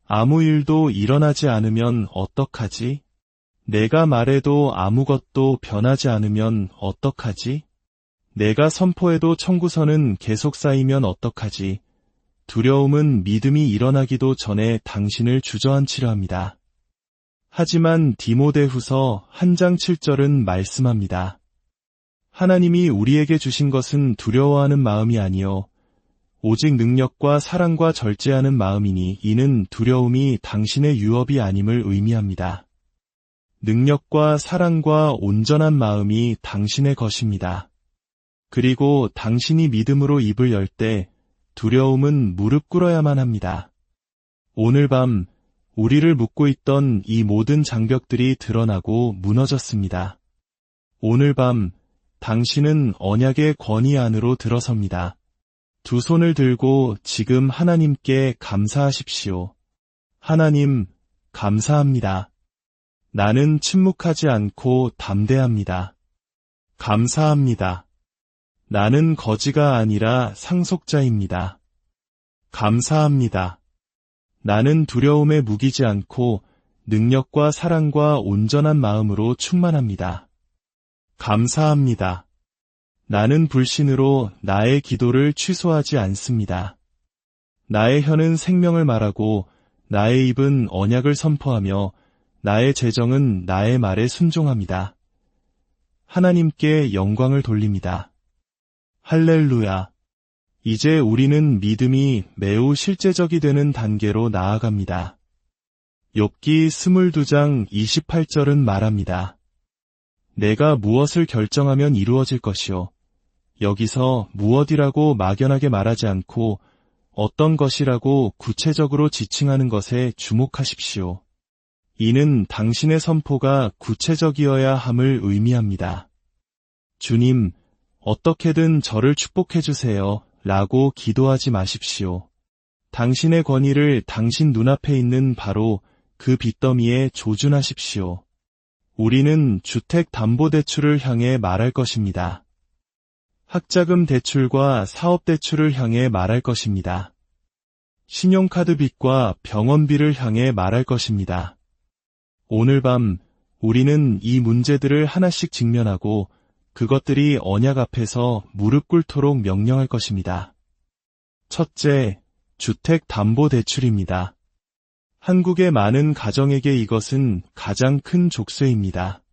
아무 일도 일어나지 않으면 어떡하지? 내가 말해도 아무것도 변하지 않으면 어떡하지? 내가 선포해도 청구서는 계속 쌓이면 어떡하지? 두려움은 믿음이 일어나기도 전에 당신을 주저앉히려 합니다. 하지만 디모데후서 1장 7절은 말씀합니다. 하나님이 우리에게 주신 것은 두려워하는 마음이 아니요 오직 능력과 사랑과 절제하는 마음이니 이는 두려움이 당신의 유업이 아님을 의미합니다. 능력과 사랑과 온전한 마음이 당신의 것입니다. 그리고 당신이 믿음으로 입을 열 때 두려움은 무릎 꿇어야만 합니다. 오늘 밤 우리를 묶고 있던 이 모든 장벽들이 드러나고 무너졌습니다. 오늘 밤 당신은 언약의 권위 안으로 들어섭니다. 두 손을 들고 지금 하나님께 감사하십시오. 하나님, 감사합니다. 나는 침묵하지 않고 담대합니다. 감사합니다. 나는 거지가 아니라 상속자입니다. 감사합니다. 나는 두려움에 무기지 않고 능력과 사랑과 온전한 마음으로 충만합니다. 감사합니다. 나는 불신으로 나의 기도를 취소하지 않습니다. 나의 혀는 생명을 말하고 나의 입은 언약을 선포하며 나의 재정은 나의 말에 순종합니다. 하나님께 영광을 돌립니다. 할렐루야. 이제 우리는 믿음이 매우 실제적이 되는 단계로 나아갑니다. 욥기 22장 28절은 말합니다. 내가 무엇을 결정하면 이루어질 것이요. 여기서 무엇이라고 막연하게 말하지 않고 어떤 것이라고 구체적으로 지칭하는 것에 주목하십시오. 이는 당신의 선포가 구체적이어야 함을 의미합니다. 주님, 어떻게든 저를 축복해 주세요. 라고 기도하지 마십시오. 당신의 권위를 당신 눈앞에 있는 바로 그 빚더미에 조준하십시오. 우리는 주택담보대출을 향해 말할 것입니다. 학자금 대출과 사업대출을 향해 말할 것입니다. 신용카드 빚과 병원비를 향해 말할 것입니다. 오늘 밤 우리는 이 문제들을 하나씩 직면하고 그것들이 언약 앞에서 무릎 꿇도록 명령할 것입니다. 첫째, 주택담보대출입니다. 한국의 많은 가정에게 이것은 가장 큰 족쇄입니다.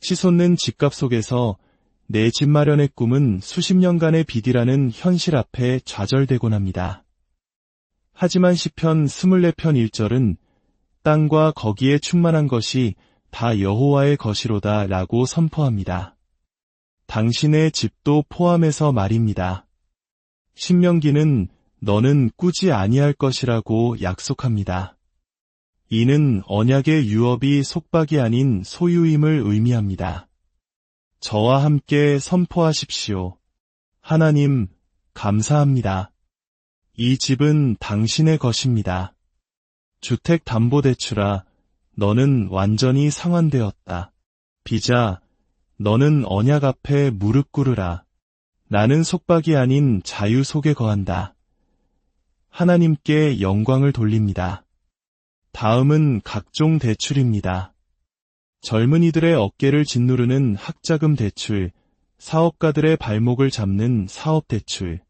치솟는 집값 속에서 내 집 마련의 꿈은 수십 년간의 빚이라는 현실 앞에 좌절되곤 합니다. 하지만 시편 24편 1절은 땅과 거기에 충만한 것이 다 여호와의 것이로다 라고 선포합니다. 당신의 집도 포함해서 말입니다. 신명기는 너는 꾸지 아니할 것이라고 약속합니다. 이는 언약의 유업이 속박이 아닌 소유임을 의미합니다. 저와 함께 선포하십시오. 하나님, 감사합니다. 이 집은 당신의 것입니다. 주택담보대출아, 너는 완전히 상환되었다. 비자, 너는 언약 앞에 무릎 꿇으라. 나는 속박이 아닌 자유 속에 거한다. 하나님께 영광을 돌립니다. 다음은 각종 대출입니다. 젊은이들의 어깨를 짓누르는 학자금 대출, 사업가들의 발목을 잡는 사업대출,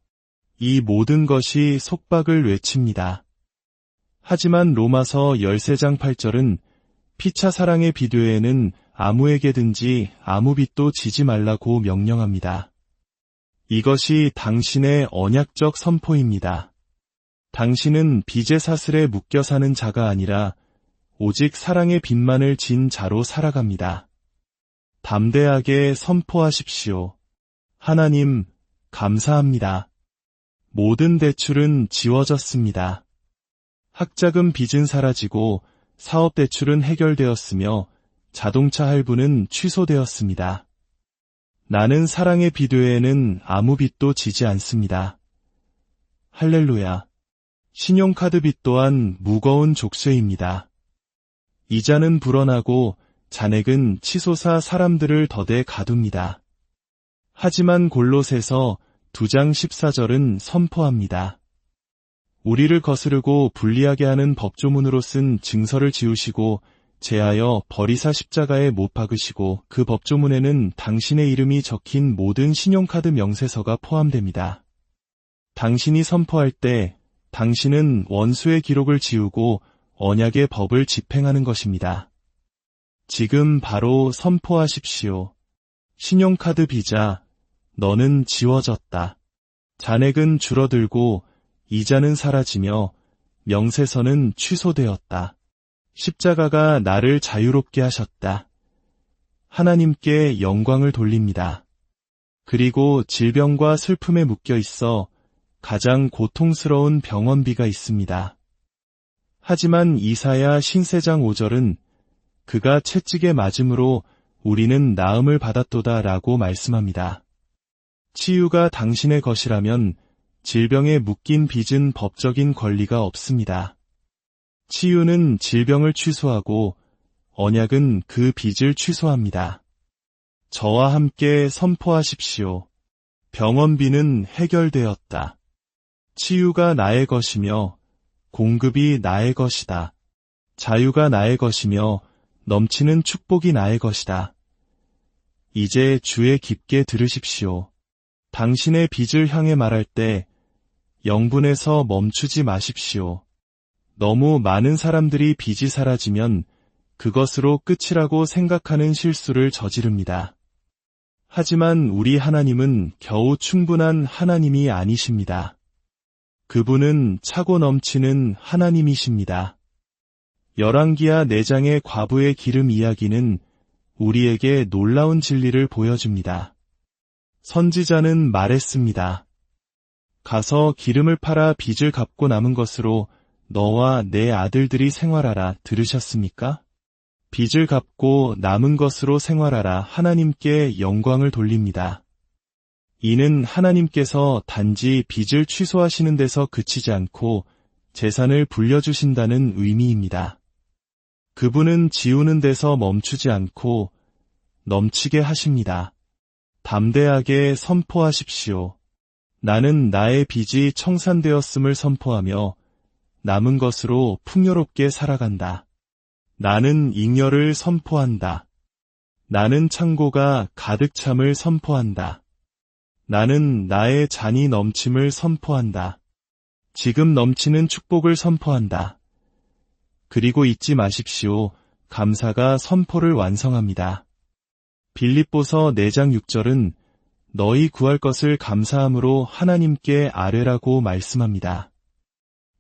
이 모든 것이 속박을 외칩니다. 하지만 로마서 13장 8절은 피차 사랑의 비례에는 아무에게든지 아무 빚도 지지 말라고 명령합니다. 이것이 당신의 언약적 선포입니다. 당신은 빚의 사슬에 묶여 사는 자가 아니라 오직 사랑의 빚만을 진 자로 살아갑니다. 담대하게 선포하십시오. 하나님, 감사합니다. 모든 대출은 지워졌습니다. 학자금 빚은 사라지고 사업 대출은 해결되었으며 자동차 할부는 취소되었습니다. 나는 사랑의 빚 외에는 아무 빚도 지지 않습니다. 할렐루야. 신용카드 빚 또한 무거운 족쇄입니다. 이자는 불어나고 잔액은 치솟아 사람들을 더대 가둡니다. 하지만 골로새서 2장 14절은 선포합니다. 우리를 거스르고 불리하게 하는 법조문으로 쓴 증서를 지우시고 제하여 버리사 십자가에 못 박으시고 그 법조문에는 당신의 이름이 적힌 모든 신용카드 명세서가 포함됩니다. 당신이 선포할 때 당신은 원수의 기록을 지우고 언약의 법을 집행하는 것입니다. 지금 바로 선포하십시오. 신용카드 빚아, 너는 지워졌다. 잔액은 줄어들고 이자는 사라지며 명세서는 취소되었다. 십자가가 나를 자유롭게 하셨다. 하나님께 영광을 돌립니다. 그리고 질병과 슬픔에 묶여 있어 가장 고통스러운 병원비가 있습니다. 하지만 이사야 신세장 5절은 그가 채찍에 맞음으로 우리는 나음을 받았도다 라고 말씀합니다. 치유가 당신의 것이라면 질병에 묶인 빚은 법적인 권리가 없습니다. 치유는 질병을 취소하고 언약은 그 빚을 취소합니다. 저와 함께 선포하십시오. 병원비는 해결되었다. 치유가 나의 것이며 공급이 나의 것이다. 자유가 나의 것이며 넘치는 축복이 나의 것이다. 이제 주의 깊게 들으십시오. 당신의 빚을 향해 말할 때 영분에서 멈추지 마십시오. 너무 많은 사람들이 빚이 사라지면 그것으로 끝이라고 생각하는 실수를 저지릅니다. 하지만 우리 하나님은 겨우 충분한 하나님이 아니십니다. 그분은 차고 넘치는 하나님이십니다. 열왕기하 4장의 과부의 기름 이야기는 우리에게 놀라운 진리를 보여줍니다. 선지자는 말했습니다. 가서 기름을 팔아 빚을 갚고 남은 것으로 너와 내 아들들이 생활하라. 들으셨습니까? 빚을 갚고 남은 것으로 생활하라. 하나님께 영광을 돌립니다. 이는 하나님께서 단지 빚을 취소하시는 데서 그치지 않고 재산을 불려주신다는 의미입니다. 그분은 지우는 데서 멈추지 않고 넘치게 하십니다. 담대하게 선포하십시오. 나는 나의 빚이 청산되었음을 선포하며 남은 것으로 풍요롭게 살아간다. 나는 잉여를 선포한다. 나는 창고가 가득 참을 선포한다. 나는 나의 잔이 넘침을 선포한다. 지금 넘치는 축복을 선포한다. 그리고 잊지 마십시오. 감사가 선포를 완성합니다. 빌립보서 4장 6절은 너희 구할 것을 감사함으로 하나님께 아뢰라고 말씀합니다.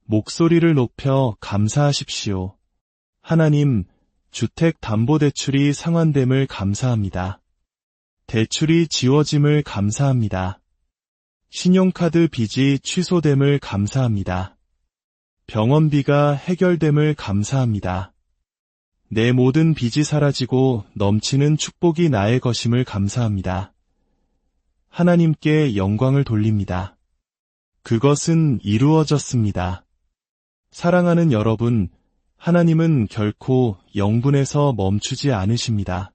목소리를 높여 감사하십시오. 하나님, 주택담보대출이 상환됨을 감사합니다. 대출이 지워짐을 감사합니다. 신용카드 빚이 취소됨을 감사합니다. 병원비가 해결됨을 감사합니다. 내 모든 빚이 사라지고 넘치는 축복이 나의 것임을 감사합니다. 하나님께 영광을 돌립니다. 그것은 이루어졌습니다. 사랑하는 여러분, 하나님은 결코 영분에서 멈추지 않으십니다.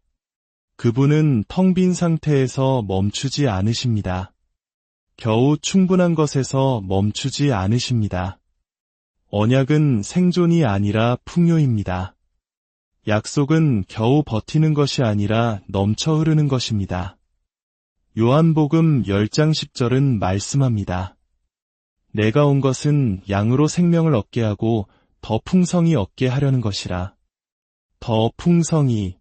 그분은 텅 빈 상태에서 멈추지 않으십니다. 겨우 충분한 것에서 멈추지 않으십니다. 언약은 생존이 아니라 풍요입니다. 약속은 겨우 버티는 것이 아니라 넘쳐 흐르는 것입니다. 요한복음 10장 10절은 말씀합니다. 내가 온 것은 양으로 생명을 얻게 하고 더 풍성히 얻게 하려는 것이라. 더 풍성히.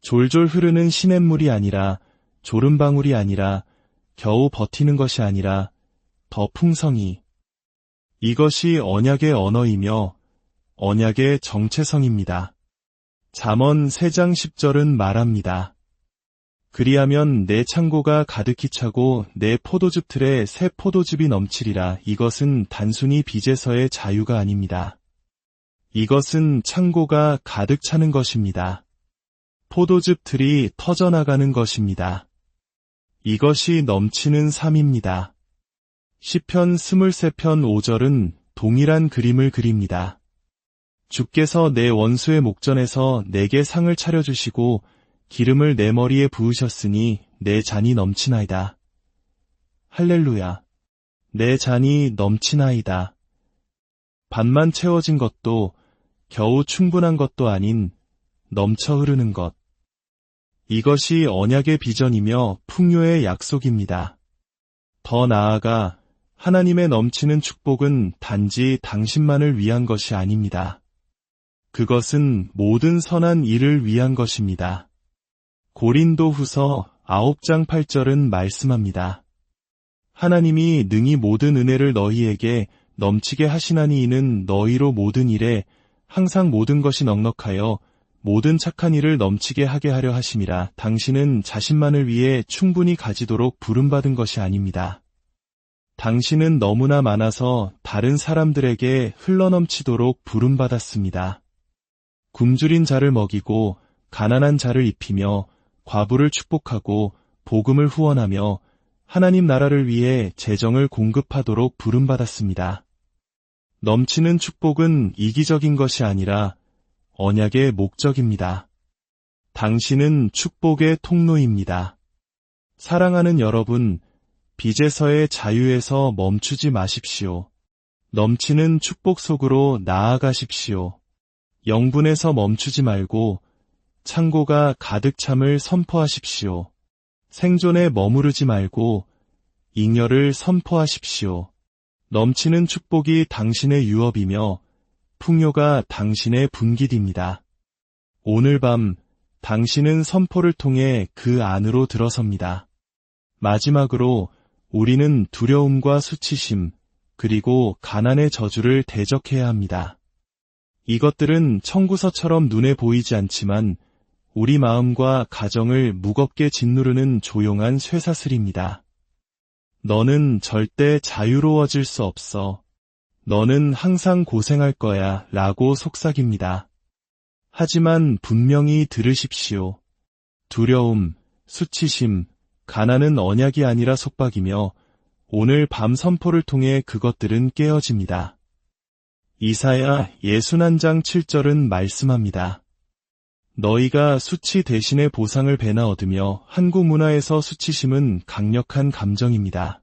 졸졸 흐르는 시냇물이 아니라, 졸음방울이 아니라, 겨우 버티는 것이 아니라 더 풍성히. 이것이 언약의 언어이며 언약의 정체성입니다. 잠언 3장 10절은 말합니다. 그리하면 내 창고가 가득히 차고 내 포도즙 틀에 새 포도즙이 넘치리라. 이것은 단순히 빚에서의 자유가 아닙니다. 이것은 창고가 가득 차는 것입니다. 포도즙 틀이 터져나가는 것입니다. 이것이 넘치는 삶입니다. 시편 23편 5절은 동일한 그림을 그립니다. 주께서 내 원수의 목전에서 내게 상을 차려주시고 기름을 내 머리에 부으셨으니 내 잔이 넘치나이다. 할렐루야. 내 잔이 넘치나이다. 반만 채워진 것도 겨우 충분한 것도 아닌 넘쳐 흐르는 것. 이것이 언약의 비전이며 풍요의 약속입니다. 더 나아가 하나님의 넘치는 축복은 단지 당신만을 위한 것이 아닙니다. 그것은 모든 선한 일을 위한 것입니다. 고린도후서 9장 8절은 말씀합니다. 하나님이 능히 모든 은혜를 너희에게 넘치게 하시나니 이는 너희로 모든 일에 항상 모든 것이 넉넉하여 모든 착한 일을 넘치게 하게 하려 하심이라. 당신은 자신만을 위해 충분히 가지도록 부름받은 것이 아닙니다. 당신은 너무나 많아서 다른 사람들에게 흘러넘치도록 부름받았습니다. 굶주린 자를 먹이고 가난한 자를 입히며 과부를 축복하고 복음을 후원하며 하나님 나라를 위해 재정을 공급하도록 부름받았습니다. 넘치는 축복은 이기적인 것이 아니라 언약의 목적입니다. 당신은 축복의 통로입니다. 사랑하는 여러분, 빚에서의 자유에서 멈추지 마십시오. 넘치는 축복 속으로 나아가십시오. 영분에서 멈추지 말고 창고가 가득 참을 선포하십시오. 생존에 머무르지 말고 잉여를 선포하십시오. 넘치는 축복이 당신의 유업이며 풍요가 당신의 분깃입니다. 오늘 밤 당신은 선포를 통해 그 안으로 들어섭니다. 마지막으로 우리는 두려움과 수치심 그리고 가난의 저주를 대적해야 합니다. 이것들은 청구서처럼 눈에 보이지 않지만 우리 마음과 가정을 무겁게 짓누르는 조용한 쇠사슬입니다. 너는 절대 자유로워질 수 없어. 너는 항상 고생할 거야 라고 속삭입니다. 하지만 분명히 들으십시오. 두려움, 수치심, 가난은 언약이 아니라 속박이며 오늘 밤 선포를 통해 그것들은 깨어집니다. 이사야 61장 7절은 말씀합니다. 너희가 수치 대신에 보상을 배나 얻으며 한국 문화에서 수치심은 강력한 감정입니다.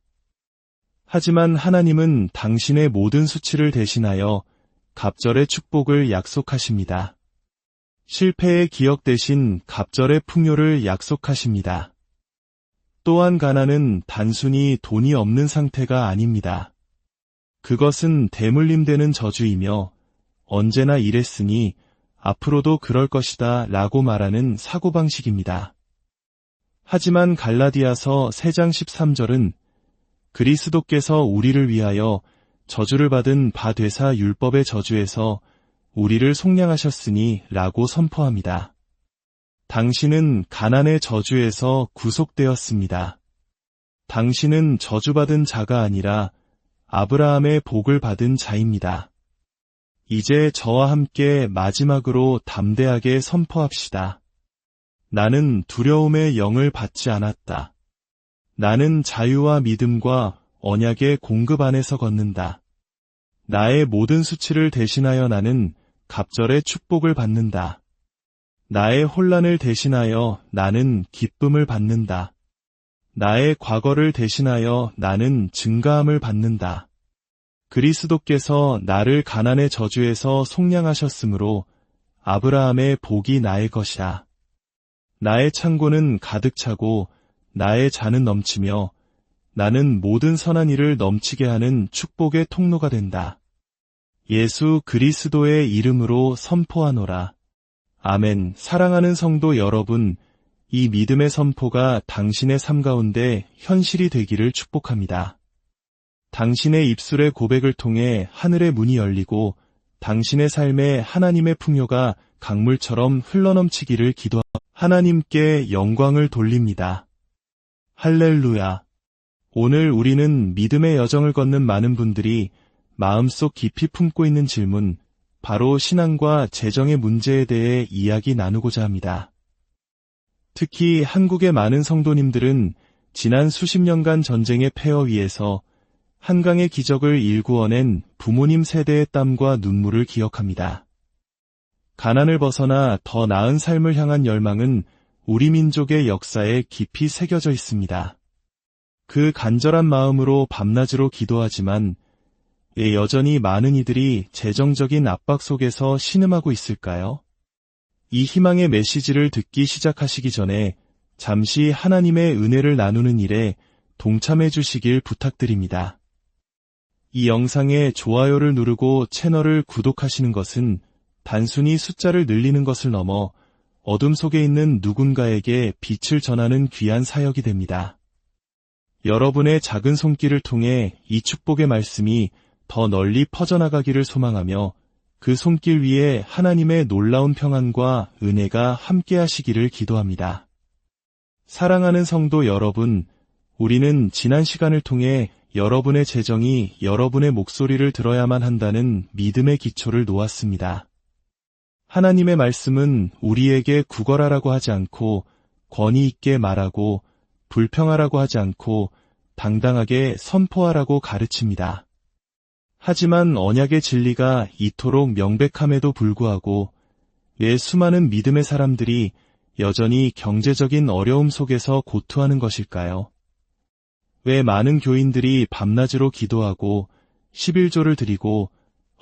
하지만 하나님은 당신의 모든 수치를 대신하여 갑절의 축복을 약속하십니다. 실패의 기억 대신 갑절의 풍요를 약속하십니다. 또한 가난은 단순히 돈이 없는 상태가 아닙니다. 그것은 대물림되는 저주이며 언제나 이랬으니 앞으로도 그럴 것이다 라고 말하는 사고방식입니다. 하지만 갈라디아서 3장 13절은 그리스도께서 우리를 위하여 저주를 받은 바 되사 율법의 저주에서 우리를 속량하셨으니 라고 선포합니다. 당신은 가난의 저주에서 구속되었습니다. 당신은 저주받은 자가 아니라 아브라함의 복을 받은 자입니다. 이제 저와 함께 마지막으로 담대하게 선포합시다. 나는 두려움의 영을 받지 않았다. 나는 자유와 믿음과 언약의 공급 안에서 걷는다. 나의 모든 수치를 대신하여 나는 갑절의 축복을 받는다. 나의 혼란을 대신하여 나는 기쁨을 받는다. 나의 과거를 대신하여 나는 증가함을 받는다. 그리스도께서 나를 가난의 저주에서 속량하셨으므로 아브라함의 복이 나의 것이다. 나의 창고는 가득 차고 나의 잔은 넘치며 나는 모든 선한 일을 넘치게 하는 축복의 통로가 된다. 예수 그리스도의 이름으로 선포하노라. 아멘. 사랑하는 성도 여러분, 이 믿음의 선포가 당신의 삶 가운데 현실이 되기를 축복합니다. 당신의 입술의 고백을 통해 하늘의 문이 열리고 당신의 삶에 하나님의 풍요가 강물처럼 흘러넘치기를 기도합니다. 하나님께 영광을 돌립니다. 할렐루야. 오늘 우리는 믿음의 여정을 걷는 많은 분들이 마음속 깊이 품고 있는 질문, 바로 신앙과 재정의 문제에 대해 이야기 나누고자 합니다. 특히 한국의 많은 성도님들은 지난 수십 년간 전쟁의 폐허 위에서 한강의 기적을 일구어낸 부모님 세대의 땀과 눈물을 기억합니다. 가난을 벗어나 더 나은 삶을 향한 열망은 우리 민족의 역사에 깊이 새겨져 있습니다. 그 간절한 마음으로 밤낮으로 기도하지만 여전히 많은 이들이 재정적인 압박 속에서 신음하고 있을까요? 이 희망의 메시지를 듣기 시작하시기 전에 잠시 하나님의 은혜를 나누는 일에 동참해 주시길 부탁드립니다. 이 영상에 좋아요를 누르고 채널을 구독하시는 것은 단순히 숫자를 늘리는 것을 넘어 어둠 속에 있는 누군가에게 빛을 전하는 귀한 사역이 됩니다. 여러분의 작은 손길을 통해 이 축복의 말씀이 더 널리 퍼져나가기를 소망하며 그 손길 위에 하나님의 놀라운 평안과 은혜가 함께하시기를 기도합니다. 사랑하는 성도 여러분, 우리는 지난 시간을 통해 여러분의 재정이 여러분의 목소리를 들어야만 한다는 믿음의 기초를 놓았습니다. 하나님의 말씀은 우리에게 구걸하라고 하지 않고 권위 있게 말하고 불평하라고 하지 않고 당당하게 선포하라고 가르칩니다. 하지만 언약의 진리가 이토록 명백함에도 불구하고 왜 수많은 믿음의 사람들이 여전히 경제적인 어려움 속에서 고투하는 것일까요? 왜 많은 교인들이 밤낮으로 기도하고 11조를 드리고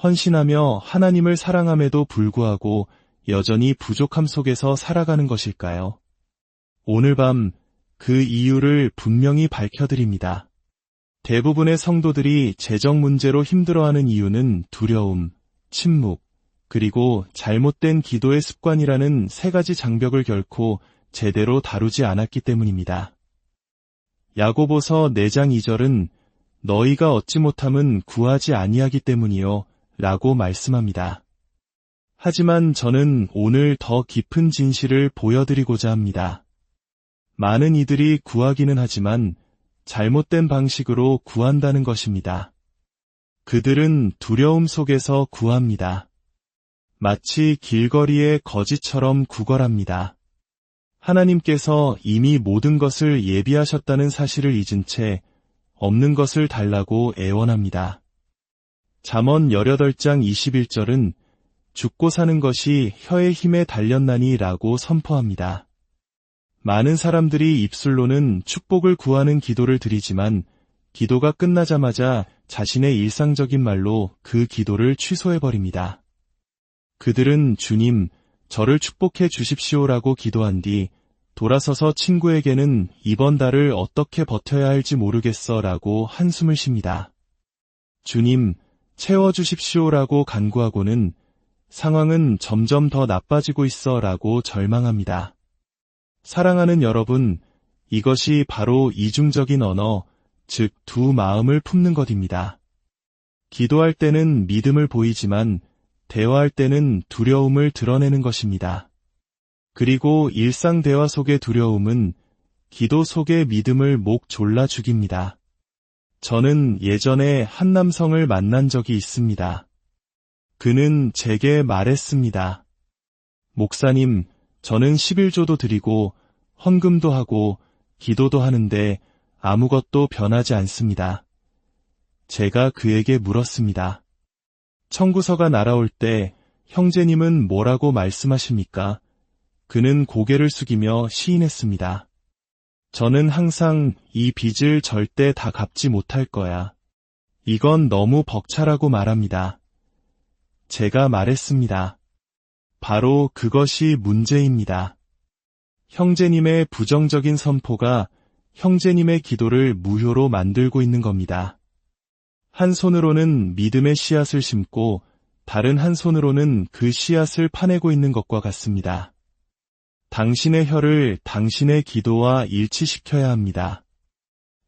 헌신하며 하나님을 사랑함에도 불구하고 여전히 부족함 속에서 살아가는 것일까요? 오늘 밤 그 이유를 분명히 밝혀드립니다. 대부분의 성도들이 재정 문제로 힘들어하는 이유는 두려움, 침묵, 그리고 잘못된 기도의 습관이라는 세 가지 장벽을 결코 제대로 다루지 않았기 때문입니다. 야고보서 4장 2절은 너희가 얻지 못함은 구하지 아니하기 때문이요 라고 말씀합니다. 하지만 저는 오늘 더 깊은 진실을 보여드리고자 합니다. 많은 이들이 구하기는 하지만 잘못된 방식으로 구한다는 것입니다. 그들은 두려움 속에서 구합니다. 마치 길거리의 거지처럼 구걸합니다. 하나님께서 이미 모든 것을 예비하셨다는 사실을 잊은 채 없는 것을 달라고 애원합니다. 잠언 18장 21절은 죽고 사는 것이 혀의 힘에 달렸나니 라고 선포합니다. 많은 사람들이 입술로는 축복을 구하는 기도를 드리지만 기도가 끝나자마자 자신의 일상적인 말로 그 기도를 취소해버립니다. 그들은 주님, 저를 축복해 주십시오라고 기도한 뒤 돌아서서 친구에게는 이번 달을 어떻게 버텨야 할지 모르겠어 라고 한숨을 쉽니다. 주님, 채워주십시오라고 간구하고는 상황은 점점 더 나빠지고 있어 라고 절망합니다. 사랑하는 여러분, 이것이 바로 이중적인 언어, 즉 두 마음을 품는 것입니다. 기도할 때는 믿음을 보이지만 대화할 때는 두려움을 드러내는 것입니다. 그리고 일상 대화 속의 두려움은 기도 속의 믿음을 목 졸라 죽입니다. 저는 예전에 한 남성을 만난 적이 있습니다. 그는 제게 말했습니다. 목사님, 저는 11조도 드리고 헌금도 하고 기도도 하는데 아무것도 변하지 않습니다. 제가 그에게 물었습니다. 청구서가 날아올 때 형제님은 뭐라고 말씀하십니까? 그는 고개를 숙이며 시인했습니다. 저는 항상 이 빚을 절대 다 갚지 못할 거야. 이건 너무 벅차라고 말합니다. 제가 말했습니다. 바로 그것이 문제입니다. 형제님의 부정적인 선포가 형제님의 기도를 무효로 만들고 있는 겁니다. 한 손으로는 믿음의 씨앗을 심고 다른 한 손으로는 그 씨앗을 파내고 있는 것과 같습니다. 당신의 혀를 당신의 기도와 일치시켜야 합니다.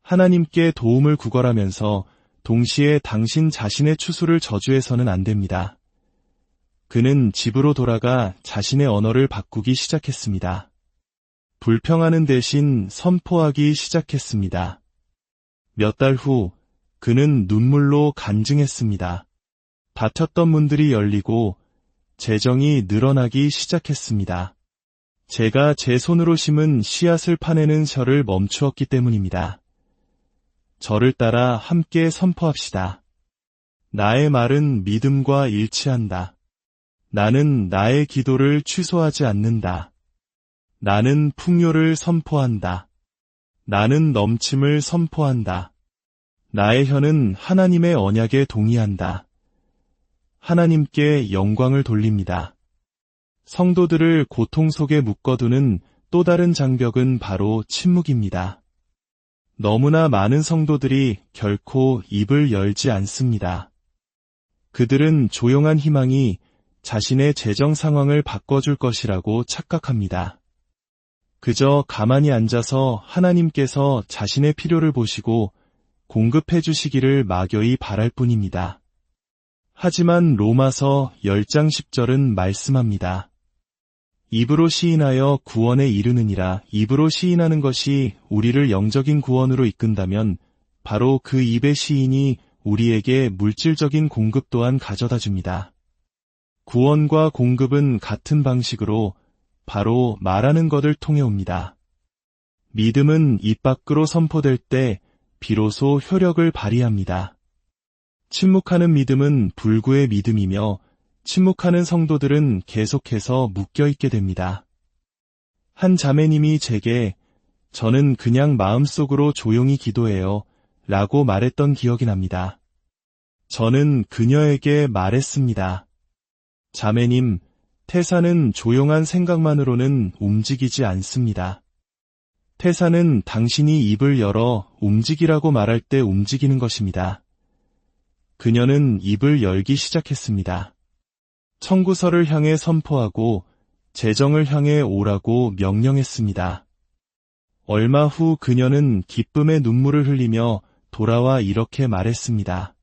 하나님께 도움을 구걸하면서 동시에 당신 자신의 추수를 저주해서는 안 됩니다. 그는 집으로 돌아가 자신의 언어를 바꾸기 시작했습니다. 불평하는 대신 선포하기 시작했습니다. 몇 달 후 그는 눈물로 간증했습니다. 닫혔던 문들이 열리고 재정이 늘어나기 시작했습니다. 제가 제 손으로 심은 씨앗을 파내는 셔를 멈추었기 때문입니다. 저를 따라 함께 선포합시다. 나의 말은 믿음과 일치한다. 나는 나의 기도를 취소하지 않는다. 나는 풍요를 선포한다. 나는 넘침을 선포한다. 나의 혀는 하나님의 언약에 동의한다. 하나님께 영광을 돌립니다. 성도들을 고통 속에 묶어두는 또 다른 장벽은 바로 침묵입니다. 너무나 많은 성도들이 결코 입을 열지 않습니다. 그들은 조용한 희망이 자신의 재정 상황을 바꿔줄 것이라고 착각합니다. 그저 가만히 앉아서 하나님께서 자신의 필요를 보시고 공급해 주시기를 막연히 바랄 뿐입니다. 하지만 로마서 10장 10절은 말씀합니다. 입으로 시인하여 구원에 이르느니라. 입으로 시인하는 것이 우리를 영적인 구원으로 이끈다면 바로 그 입의 시인이 우리에게 물질적인 공급 또한 가져다 줍니다. 구원과 공급은 같은 방식으로 바로 말하는 것을 통해 옵니다. 믿음은 입 밖으로 선포될 때 비로소 효력을 발휘합니다. 침묵하는 믿음은 불구의 믿음이며 침묵하는 성도들은 계속해서 묶여있게 됩니다. 한 자매님이 제게 저는 그냥 마음속으로 조용히 기도해요 라고 말했던 기억이 납니다. 저는 그녀에게 말했습니다. 자매님, 태사는 조용한 생각만으로는 움직이지 않습니다. 태사는 당신이 입을 열어 움직이라고 말할 때 움직이는 것입니다. 그녀는 입을 열기 시작했습니다. 청구서를 향해 선포하고 재정을 향해 오라고 명령했습니다. 얼마 후 그녀는 기쁨의 눈물을 흘리며 돌아와 이렇게 말했습니다.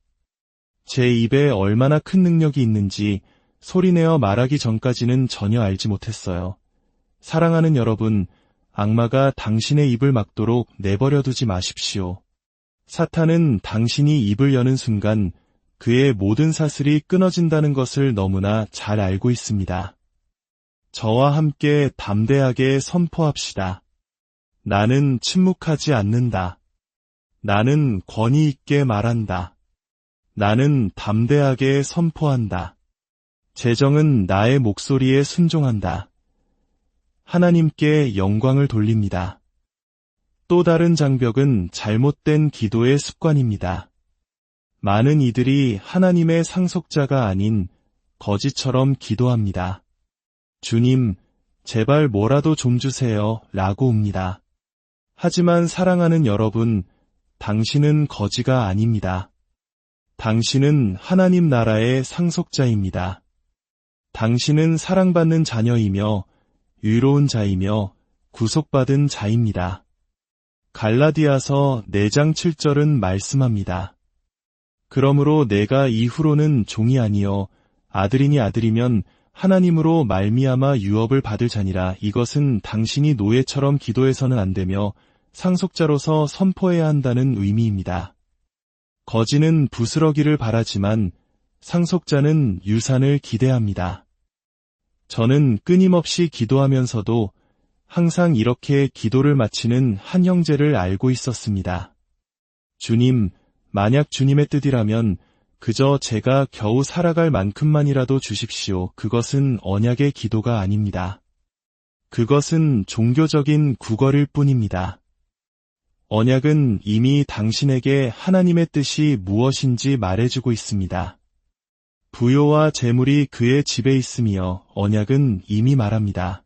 제 입에 얼마나 큰 능력이 있는지 소리내어 말하기 전까지는 전혀 알지 못했어요. 사랑하는 여러분, 악마가 당신의 입을 막도록 내버려두지 마십시오. 사탄은 당신이 입을 여는 순간 그의 모든 사슬이 끊어진다는 것을 너무나 잘 알고 있습니다. 저와 함께 담대하게 선포합시다. 나는 침묵하지 않는다. 나는 권위 있게 말한다. 나는 담대하게 선포한다. 재정은 나의 목소리에 순종한다. 하나님께 영광을 돌립니다. 또 다른 장벽은 잘못된 기도의 습관입니다. 많은 이들이 하나님의 상속자가 아닌 거지처럼 기도합니다. 주님, 제발 뭐라도 좀 주세요 라고 웁니다. 하지만 사랑하는 여러분, 당신은 거지가 아닙니다. 당신은 하나님 나라의 상속자입니다. 당신은 사랑받는 자녀이며 의로운 자이며 구속받은 자입니다. 갈라디아서 4장 7절은 말씀합니다. 그러므로 내가 이후로는 종이 아니요 아들이니 아들이면 하나님으로 말미암아 유업을 받을 자니라. 이것은 당신이 노예처럼 기도해서는 안 되며 상속자로서 선포해야 한다는 의미입니다. 거지는 부스러기를 바라지만 상속자는 유산을 기대합니다. 저는 끊임없이 기도하면서도 항상 이렇게 기도를 마치는 한 형제를 알고 있었습니다. 주님, 만약 주님의 뜻이라면 그저 제가 겨우 살아갈 만큼만이라도 주십시오. 그것은 언약의 기도가 아닙니다. 그것은 종교적인 구걸일 뿐입니다. 언약은 이미 당신에게 하나님의 뜻이 무엇인지 말해주고 있습니다. 부요와 재물이 그의 집에 있으며 언약은 이미 말합니다.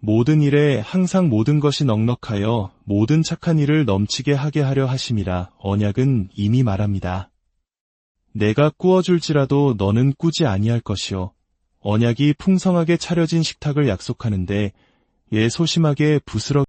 모든 일에 항상 모든 것이 넉넉하여 모든 착한 일을 넘치게 하게 하려 하심이라 언약은 이미 말합니다. 내가 꾸어줄지라도 너는 꾸지 아니할 것이요 언약이 풍성하게 차려진 식탁을 약속하는데 얘 소심하게 부스러